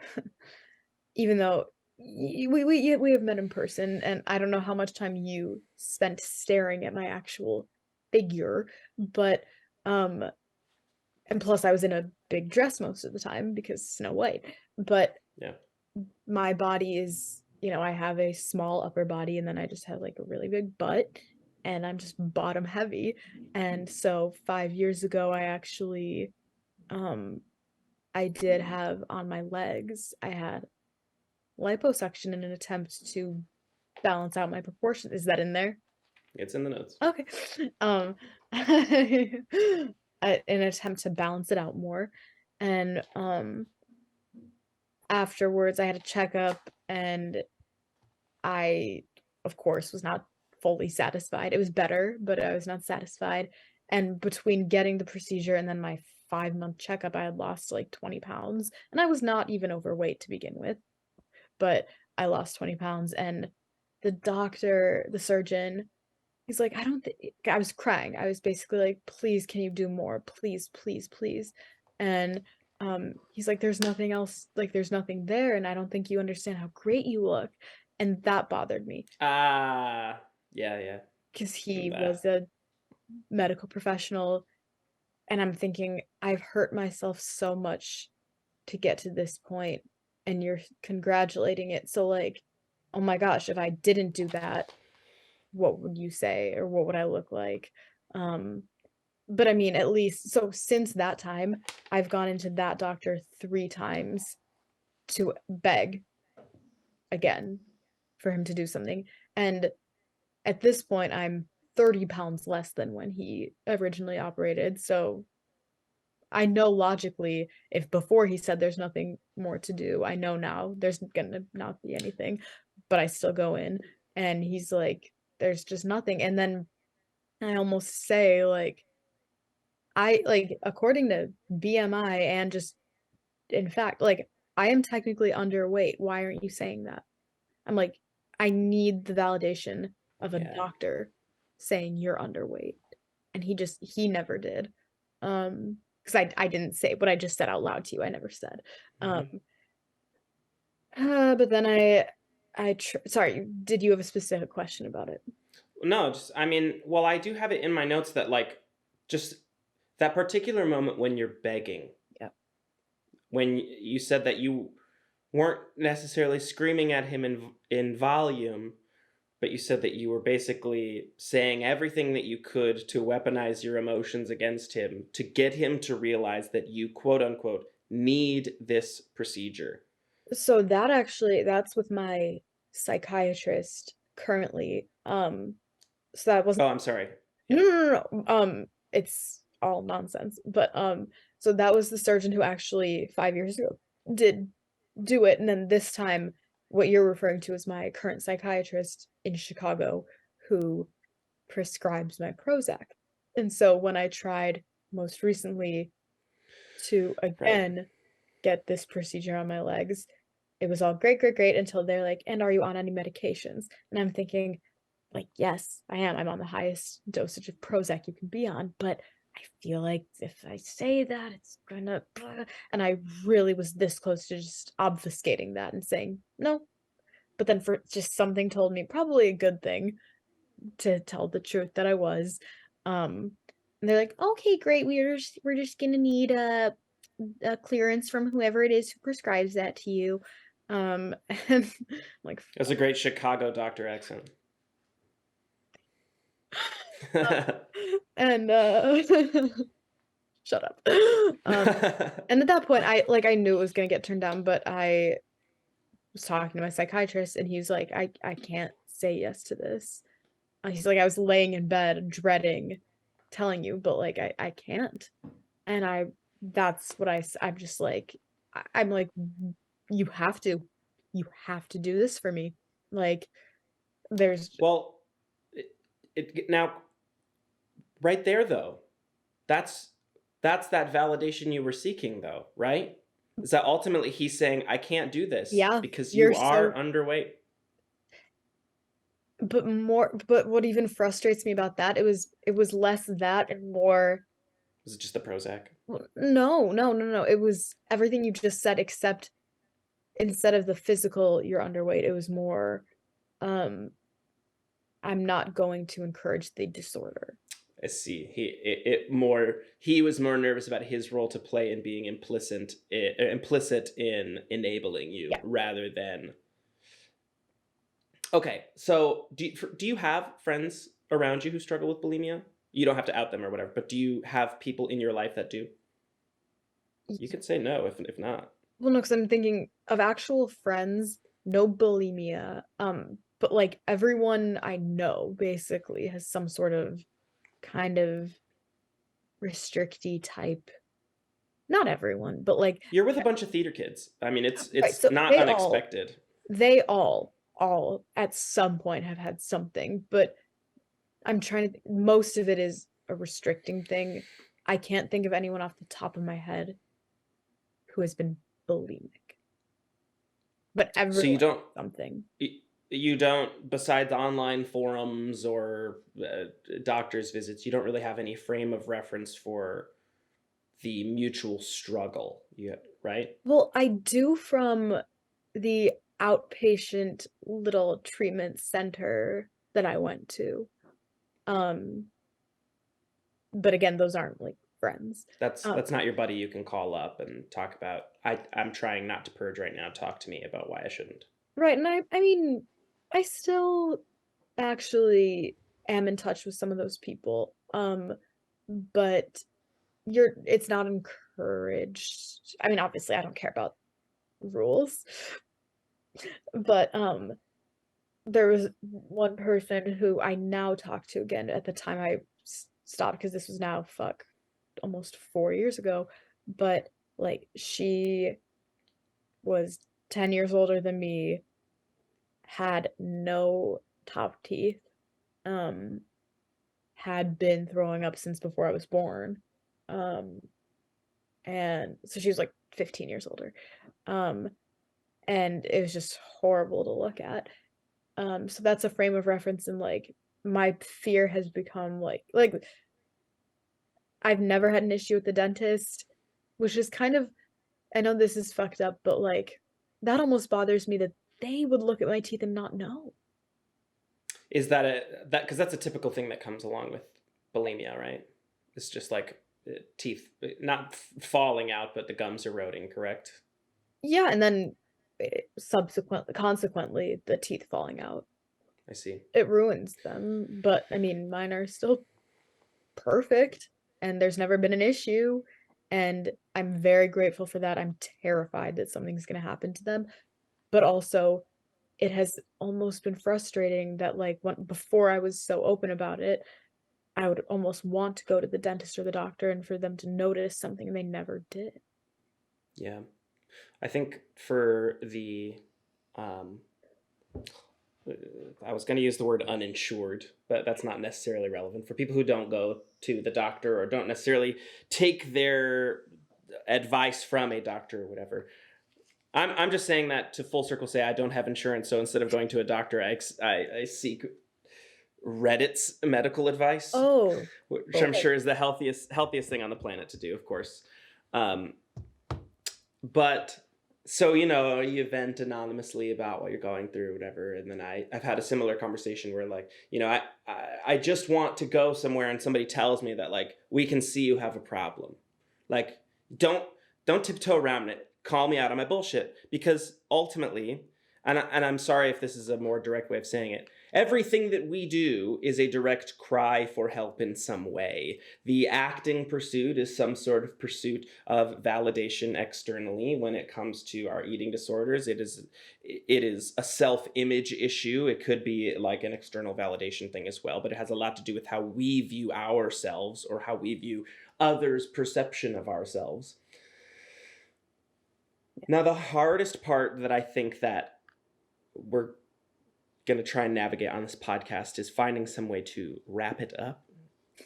even though we have met in person, and I don't know how much time you spent staring at my actual figure, but and plus I was in a big dress most of the time because Snow White. But yeah, my body is, I have a small upper body and then I just have like a really big butt, and I'm just bottom heavy. And so 5 years ago, I actually I did have on my legs, I had liposuction in an attempt to balance out my proportion. Is that in there? It's in the notes. Okay. An attempt to balance it out more. And afterwards I had a checkup, and I, of course, was not fully satisfied. It was better, but I was not satisfied. And between getting the procedure and then my 5-month checkup, I had lost like 20 pounds. And I was not even overweight to begin with, but I lost 20 pounds. And the surgeon, he's like, I don't think, I was crying. I was basically like, please, can you do more? Please, please, please. And he's like, there's nothing else, like, there's nothing there. And I don't think you understand how great you look. And that bothered me. Yeah. Because he was a medical professional. And I'm thinking, I've hurt myself so much to get to this point, and you're congratulating it. So, like, oh my gosh, if I didn't do that, what would you say, or what would I look like? But I mean, at least, so since that time, I've gone into that doctor 3 times to beg again for him to do something. And at this point, I'm 30 pounds less than when he originally operated. So I know logically, if before he said there's nothing more to do, I know now there's gonna not be anything, but I still go in and he's like, there's just nothing. And then I almost say, like, according to BMI and just in fact, like, I am technically underweight. Why aren't you saying that? I'm like, I need the validation of a doctor saying you're underweight. And he never did. Because I didn't say what I just said out loud to you. I never said. But then sorry, did you have a specific question about it? No, just, I mean, well, I do have it in my notes that, like, just that particular moment when you're begging. Yep. When you said that you weren't necessarily screaming at him in volume, but you said that you were basically saying everything that you could to weaponize your emotions against him to get him to realize that you, quote unquote, need this procedure. So that's with my psychiatrist currently. So that wasn't. Oh, I'm sorry. Yeah. No. It's all nonsense. But so that was the surgeon who actually 5 years ago did do it, and then this time, what you're referring to is my current psychiatrist in Chicago who prescribes my Prozac. And so when I tried most recently to again get this procedure on my legs, it was all great, great, great until they're like, and are you on any medications? And I'm thinking, like, yes, I am. I'm on the highest dosage of Prozac you can be on, but I feel like if I say that, it's gonna, and I really was this close to just obfuscating that and saying no. But then for just something told me, probably a good thing, to tell the truth that I was. And they're like, okay, great. We're just gonna need a clearance from whoever it is who prescribes that to you. And like, that's a great Chicago doctor accent. And shut up. And at that point, I knew it was gonna get turned down, but I was talking to my psychiatrist, and he was like, I can't say yes to this. He's like, I was laying in bed dreading telling you, but like I can't. And that's what I'm just like, I'm like, you have to do this for me. Like, there's well, now right there though, that's that validation you were seeking though, right? Is that ultimately he's saying, I can't do this because you are underweight. But what even frustrates me about that, it was less that and more. Was it just the Prozac? No. It was everything you just said, except instead of the physical, you're underweight, it was more, I'm not going to encourage the disorder. I see. He was more nervous about his role to play in being implicit in enabling you rather than. Okay, so do you have friends around you who struggle with bulimia? You don't have to out them or whatever, but do you have people in your life that do? You could say no if not. Well, no, because I'm thinking of actual friends, no bulimia. But like everyone I know basically has some sort of kind of restricty type. Not everyone, but like you're with a bunch of theater kids. I mean, it's so not unexpected. They all at some point have had something, but I'm trying to most of it is a restricting thing. I can't think of anyone off the top of my head who has been bulimic. But So everyone you don't, something. you don't, besides online forums or doctor's visits, you don't really have any frame of reference for the mutual struggle, right? Well, I do from the outpatient little treatment center that I went to. But again, those aren't like friends. That's not your buddy you can call up and talk about. I'm trying not to purge right now. Talk to me about why I shouldn't. Right, and I mean, I still actually am in touch with some of those people. But it's not encouraged. I mean, obviously I don't care about rules, but there was one person who I now talk to again. At the time I stopped because this was now almost 4 years ago, but like she was 10 years older than me, had no top teeth, had been throwing up since before I was born. And so she was like 15 years older. And it was just horrible to look at. So that's a frame of reference, and like my fear has become like I've never had an issue with the dentist, which is kind of, I know this is fucked up, but like that almost bothers me that they would look at my teeth and not know. Is that because that's a typical thing that comes along with bulimia, right? It's just like teeth not falling out, but the gums eroding, correct? Yeah, and then consequently, the teeth falling out. I see. It ruins them, but I mean, mine are still perfect, and there's never been an issue, and I'm very grateful for that. I'm terrified that something's going to happen to them, but also it has almost been frustrating that like before I was so open about it, I would almost want to go to the dentist or the doctor and for them to notice something, and they never did. Yeah. I think for I was going to use the word uninsured, but that's not necessarily relevant. For people who don't go to the doctor or don't necessarily take their advice from a doctor or whatever, I'm just saying that to full circle say I don't have insurance, so instead of going to a doctor, I seek Reddit's medical advice. Oh, which I'm sure is the healthiest thing on the planet to do, of course. But so, you vent anonymously about what you're going through, whatever. And then I've had a similar conversation where like, I just want to go somewhere and somebody tells me that like, we can see you have a problem. Like, don't tiptoe around it. Call me out on my bullshit, because ultimately, and I'm sorry if this is a more direct way of saying it, everything that we do is a direct cry for help in some way. The acting pursuit is some sort of pursuit of validation externally. When it comes to our eating disorders, it is a self-image issue. It could be like an external validation thing as well, but it has a lot to do with how we view ourselves or how we view others' perception of ourselves. Now, the hardest part that I think that we're going to try and navigate on this podcast is finding some way to wrap it up.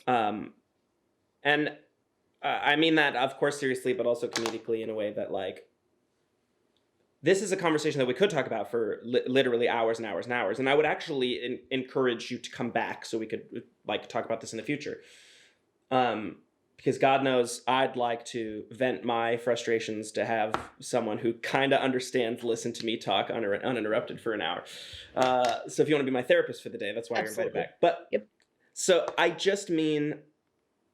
And I mean that, of course, seriously, but also comedically in a way that, like, this is a conversation that we could talk about for literally hours and hours and hours. And I would actually encourage you to come back so we could, like, talk about this in the future. Because God knows I'd like to vent my frustrations to have someone who kind of understands listen to me talk uninterrupted for an hour. So if you want to be my therapist for the day, that's why you're invited back. But yep. So I just mean,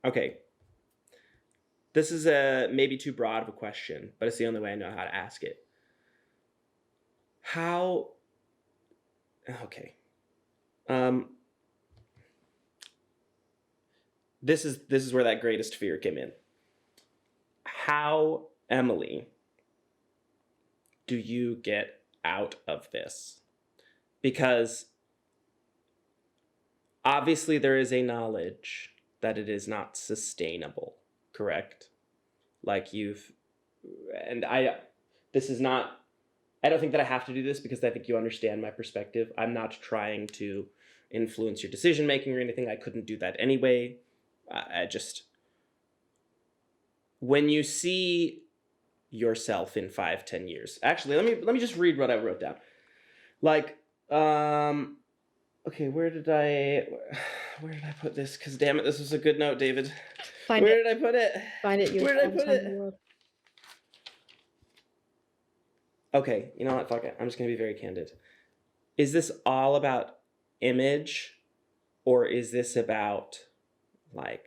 okay, this is a maybe too broad of a question, but it's the only way I know how to ask it. This is where that greatest fear came in. How, Emily, do you get out of this? Because obviously there is a knowledge that it is not sustainable, correct? Like I don't think that I have to do this because I think you understand my perspective. I'm not trying to influence your decision making or anything. I couldn't do that anyway. I just, when you see yourself in 5-10 years, actually, let me just read what I wrote down. Like, okay, where did I put this? Because damn it, this was a good note, David. Where did I put it? Find it. Where did I put it? Okay, you know what? Fuck it. I'm just gonna be very candid. Is this all about image, or is this about like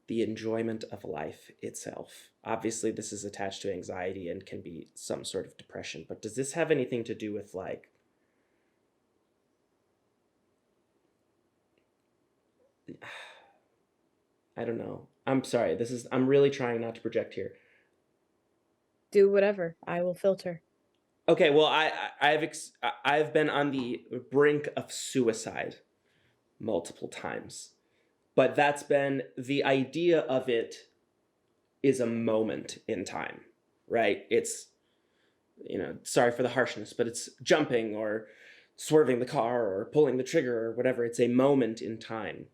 the enjoyment of life itself? Obviously, this is attached to anxiety and can be some sort of depression, but does this have anything to do with like I don't know. I'm sorry. I'm really trying not to project here. Do whatever. I will filter. Okay, well, I've been on the brink of suicide multiple times, but that's been the idea of it is a moment in time, right? It's, sorry for the harshness, but it's jumping or swerving the car or pulling the trigger or whatever. It's a moment in time.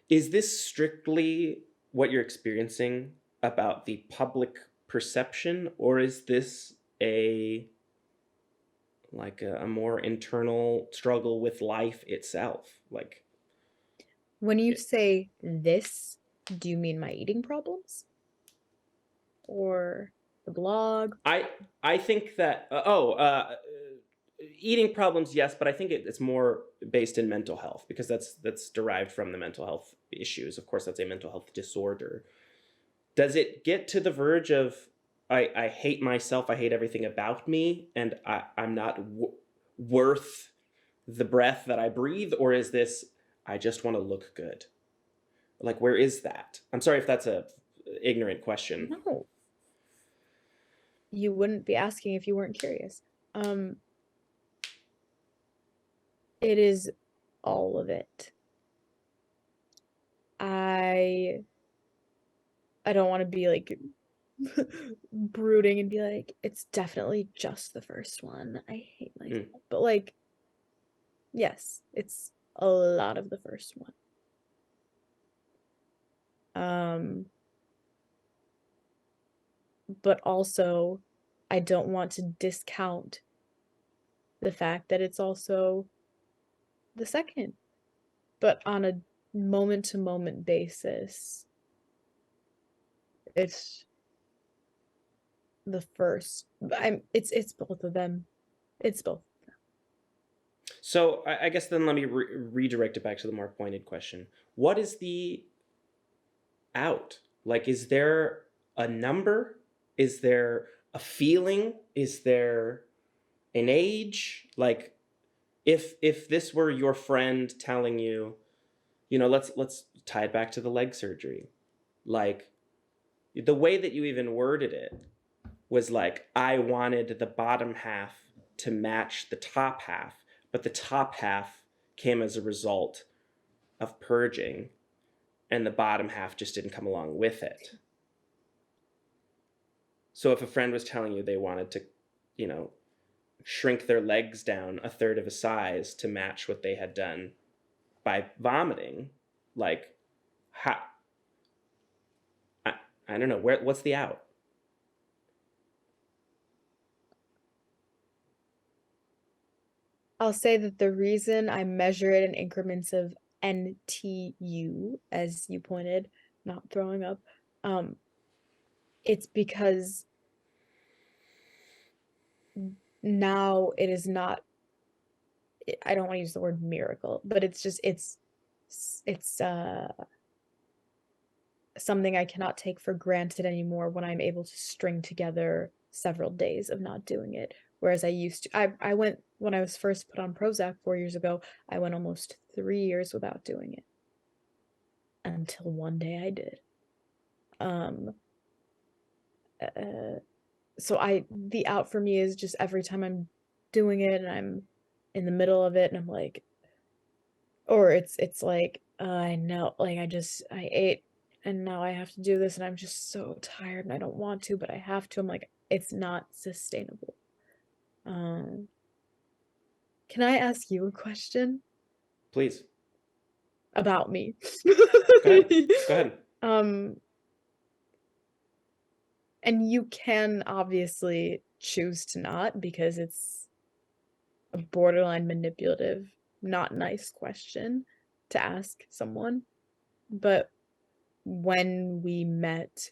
Is this strictly what you're experiencing about the public perception, or is this a more internal struggle with life itself? Like, when you say this, do you mean my eating problems or the blog? I think that eating problems, yes, but I think it's more based in mental health, because that's derived from the mental health issues. Of course, that's a mental health disorder. Does it get to the verge of I hate myself, I hate everything about me, and I'm not worth the breath that I breathe? Or is this, I just want to look good? Like, where is that? I'm sorry if that's a ignorant question. No. You wouldn't be asking if you weren't curious. It is all of it. I don't want to be like brooding and be like, it's definitely just the first one. I hate myself. But like, yes, it's a lot of the first one. But also, I don't want to discount the fact that it's also the second, but on a moment to moment basis, it's the first. It's both of them. It's both. So I guess then let me redirect it back to the more pointed question. What is the out? Like, is there a number? Is there a feeling? Is there an age? Like, if this were your friend telling you, let's tie it back to the leg surgery. Like, the way that you even worded it was like, I wanted the bottom half to match the top half, but the top half came as a result of purging, and the bottom half just didn't come along with it. So if a friend was telling you they wanted to, shrink their legs down a third of a size to match what they had done by vomiting, like, how? I don't know. What's the out? I'll say that the reason I measure it in increments of NTU, as you pointed, not throwing up, it's because now it is not, I don't want to use the word miracle, but it's just, it's something I cannot take for granted anymore when I'm able to string together several days of not doing it. Whereas I used to, I went, when I was first put on Prozac 4 years ago, I went almost 3 years without doing it. Until one day I did. So the out for me is just every time I'm doing it and I'm in the middle of it and I'm like, or it's like, I know, like I ate and now I have to do this and I'm just so tired and I don't want to, but I have to. I'm like, it's not sustainable. Can I ask you a question? Please. about me. Go ahead. Go ahead. And you can obviously choose to not, because it's a borderline manipulative, not nice question to ask someone. But when we met,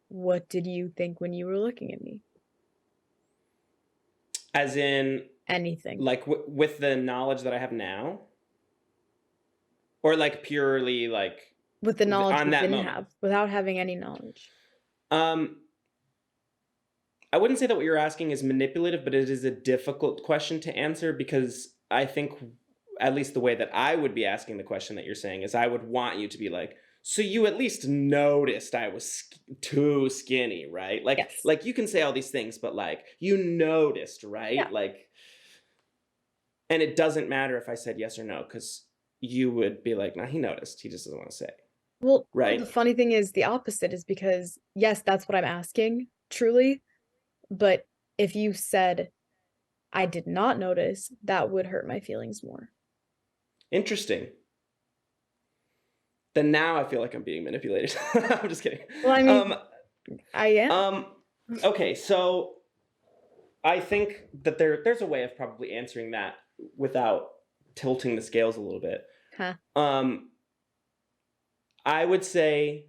what did you think when you were looking at me? As in, Anything. like with the knowledge that I have now, or like purely like With the knowledge on you that didn't moment. have, without having any knowledge. I wouldn't say that what you're asking is manipulative, but it is a difficult question to answer, because I think, at least the way that I would be asking the question that you're saying, is I would want you to be like, so you at least noticed I was too skinny, right? Like, Yes. like you can say all these things, but like, you noticed, right? Yeah. Like, and it doesn't matter if I said yes or no, because you would be like, nah, he noticed. He just doesn't want to say. Well, Right. the funny thing is the opposite, is because, yes, that's what I'm asking, truly. But if you said, I did not notice, that would hurt my feelings more. Interesting. Then now I feel like I'm being manipulated. I'm just kidding. Well, I mean, I am. Okay, so I think that there's a way of probably answering that without tilting the scales a little bit. Huh. I would say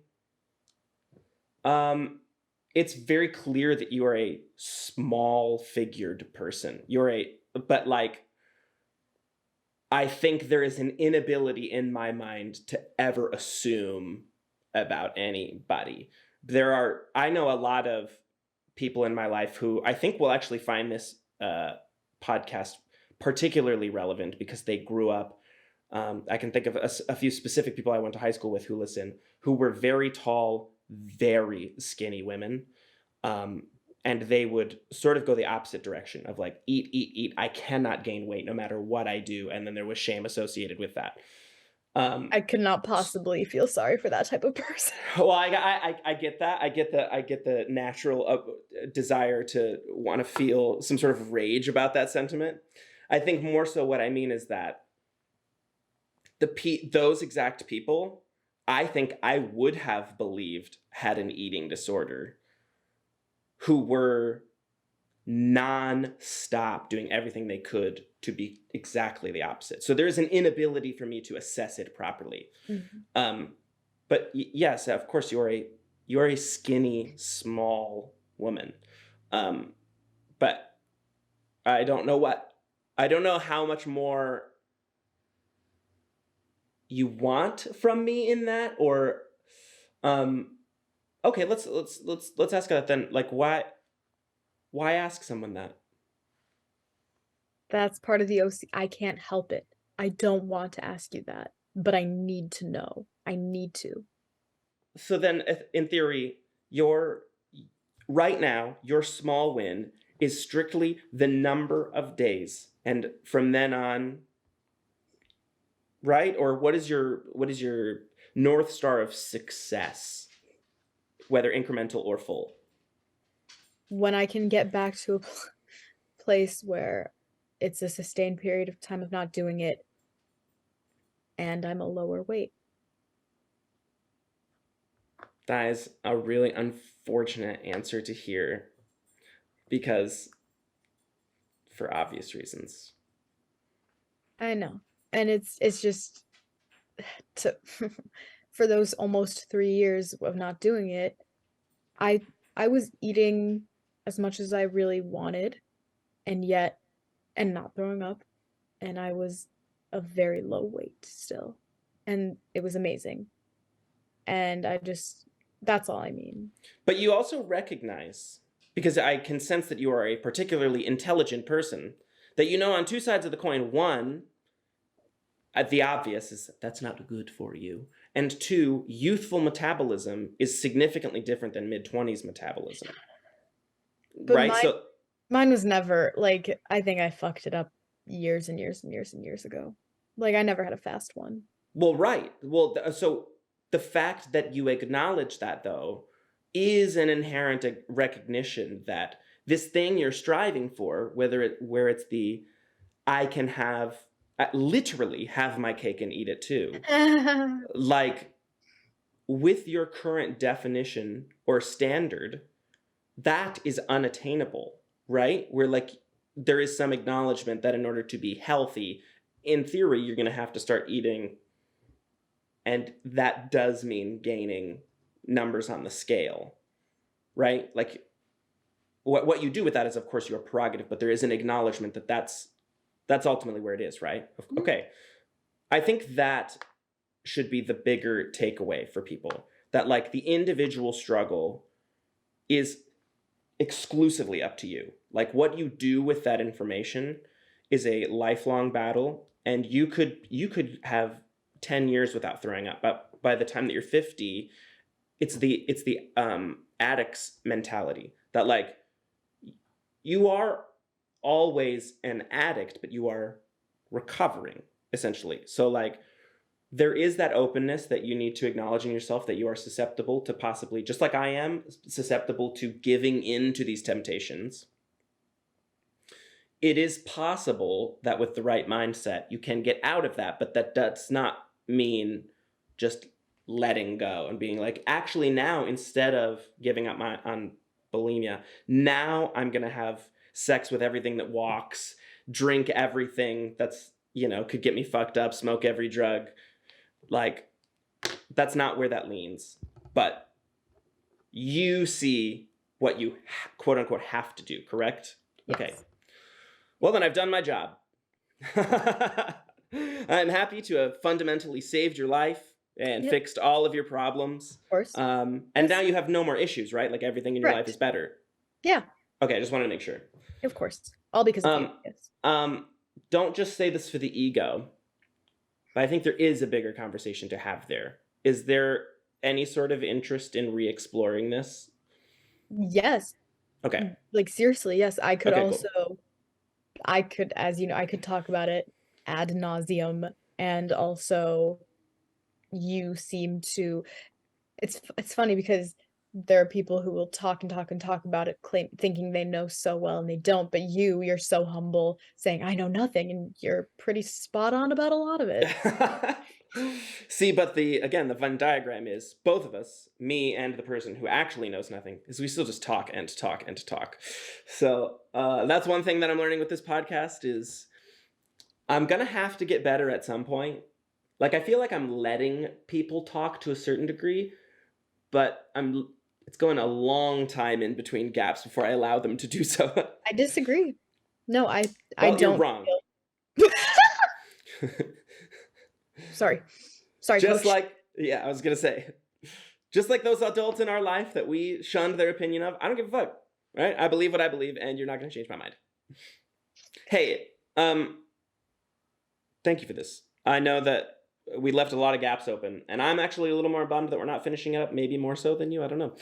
it's very clear that you are a small figured person. But like, I think there is an inability in my mind to ever assume about anybody. I know a lot of people in my life who I think will actually find this podcast particularly relevant, because they grew up. I can think of a few specific people I went to high school with who listen, who were very tall, very skinny women. And they would sort of go the opposite direction of like, eat, eat, eat. I cannot gain weight no matter what I do. And then there was shame associated with that. I could not possibly feel sorry for that type of person. Well, I get that. I get the natural desire to want to feel some sort of rage about that sentiment. I think more so what I mean is that those exact people, I think I would have believed had an eating disorder, who were non-stop doing everything they could to be exactly the opposite. So there's an inability for me to assess it properly. Mm-hmm. But yes, of course, you are a skinny, small woman. But I don't know how much more you want from me in that, or okay, let's ask that then. Like, why ask someone that? That's part of the OC. I can't help it. I don't want to ask you that, but I need to know. I need to. So then, in theory, right now, your small win is strictly the number of days, and from then on, right? Or what is your North Star of success, whether incremental or full? When I can get back to a place where it's a sustained period of time of not doing it, and I'm a lower weight. That is a really unfortunate answer to hear, because for obvious reasons. I know. And it's just for those almost 3 years of not doing it, I was eating as much as I really wanted, and not throwing up, and I was a very low weight still, and it was amazing. And that's all I mean. But you also recognize, because I can sense that you are a particularly intelligent person, that you know on two sides of the coin. One, the obvious is that's not good for you. And two, youthful metabolism is significantly different than mid-20s metabolism. But right? Mine was never, like, I think I fucked it up years and years and years and years ago. Like, I never had a fast one. Well, right. Well, so the fact that you acknowledge that, though, is an inherent recognition that this thing you're striving for, where it's the I literally have my cake and eat it too. Like, with your current definition or standard, that is unattainable, right? Where like there is some acknowledgement that in order to be healthy, in theory, you're going to have to start eating. And that does mean gaining numbers on the scale, right? Like what you do with that is, of course, your prerogative, but there is an acknowledgement that that's ultimately where it is, right? Okay. I think that should be the bigger takeaway for people, that like the individual struggle is exclusively up to you. Like what you do with that information is a lifelong battle, and you could have 10 years without throwing up, but by the time that you're 50, it's the addict's mentality that like you are always an addict, but you are recovering essentially. So like there is that openness that you need to acknowledge in yourself, that you are susceptible to possibly, just like I am, susceptible to giving in to these temptations. It is possible that with the right mindset, you can get out of that, but that does not mean just letting go and being like, actually now, instead of giving up on bulimia, now I'm going to have sex with everything that walks, drink everything that's, could get me fucked up, smoke every drug. Like, that's not where that leans. But you see what you quote unquote have to do, correct? Yes. Okay. Well, then I've done my job. I'm happy to have fundamentally saved your life and fixed all of your problems. Of course. And now you have no more issues, right? Like everything in your life is better. Yeah. Okay, I just wanted to make sure. Of course. All because of you. Yes. Don't just say this for the ego, but I think there is a bigger conversation to have there. Is there any sort of interest in re-exploring this? Yes. Okay. Like seriously, yes. I could okay, also, cool. I could, as you know, I could talk about it ad nauseum, and also you seem to, it's funny because there are people who will talk and talk and talk about it, thinking they know so well, and they don't. But you're so humble, saying I know nothing, and you're pretty spot on about a lot of it. See, but the Venn diagram is both of us, me and the person who actually knows nothing, is we still just talk and talk and talk. So that's one thing that I'm learning with this podcast is I'm gonna have to get better at some point. Like I feel like I'm letting people talk to a certain degree, but it's going a long time in between gaps before I allow them to do so. I disagree. No, I don't. You're wrong. Sorry, just Coach. Like, I was gonna say, just like those adults in our life that we shunned their opinion of, I don't give a fuck, right? I believe what I believe, and you're not gonna change my mind. Hey, thank you for this. I know that we left a lot of gaps open, and I'm actually a little more bummed that we're not finishing it up, maybe more so than you, I don't know.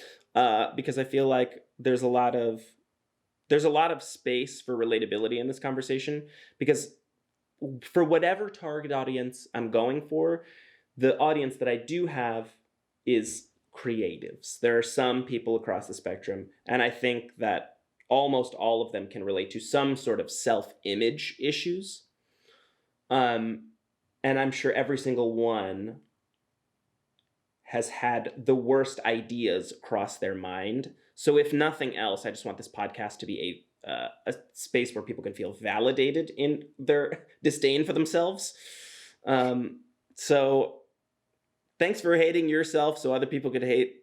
Because I feel like there's a lot of space for relatability in this conversation, because for whatever target audience I'm going for, the audience that I do have is creatives. There are some people across the spectrum, and I think that almost all of them can relate to some sort of self-image issues. And I'm sure every single one has had the worst ideas cross their mind. So if nothing else, I just want this podcast to be a space where people can feel validated in their disdain for themselves. So thanks for hating yourself so other people could hate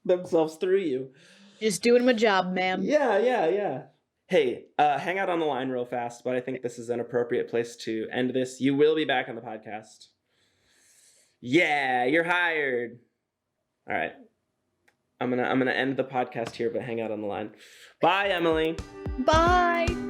themselves through you. Just doing my job, ma'am. Yeah. Hey, hang out on the line real fast, but I think this is an appropriate place to end this. You will be back on the podcast. Yeah, you're hired. All right. I'm gonna end the podcast here, but hang out on the line. Bye, Emily. Bye.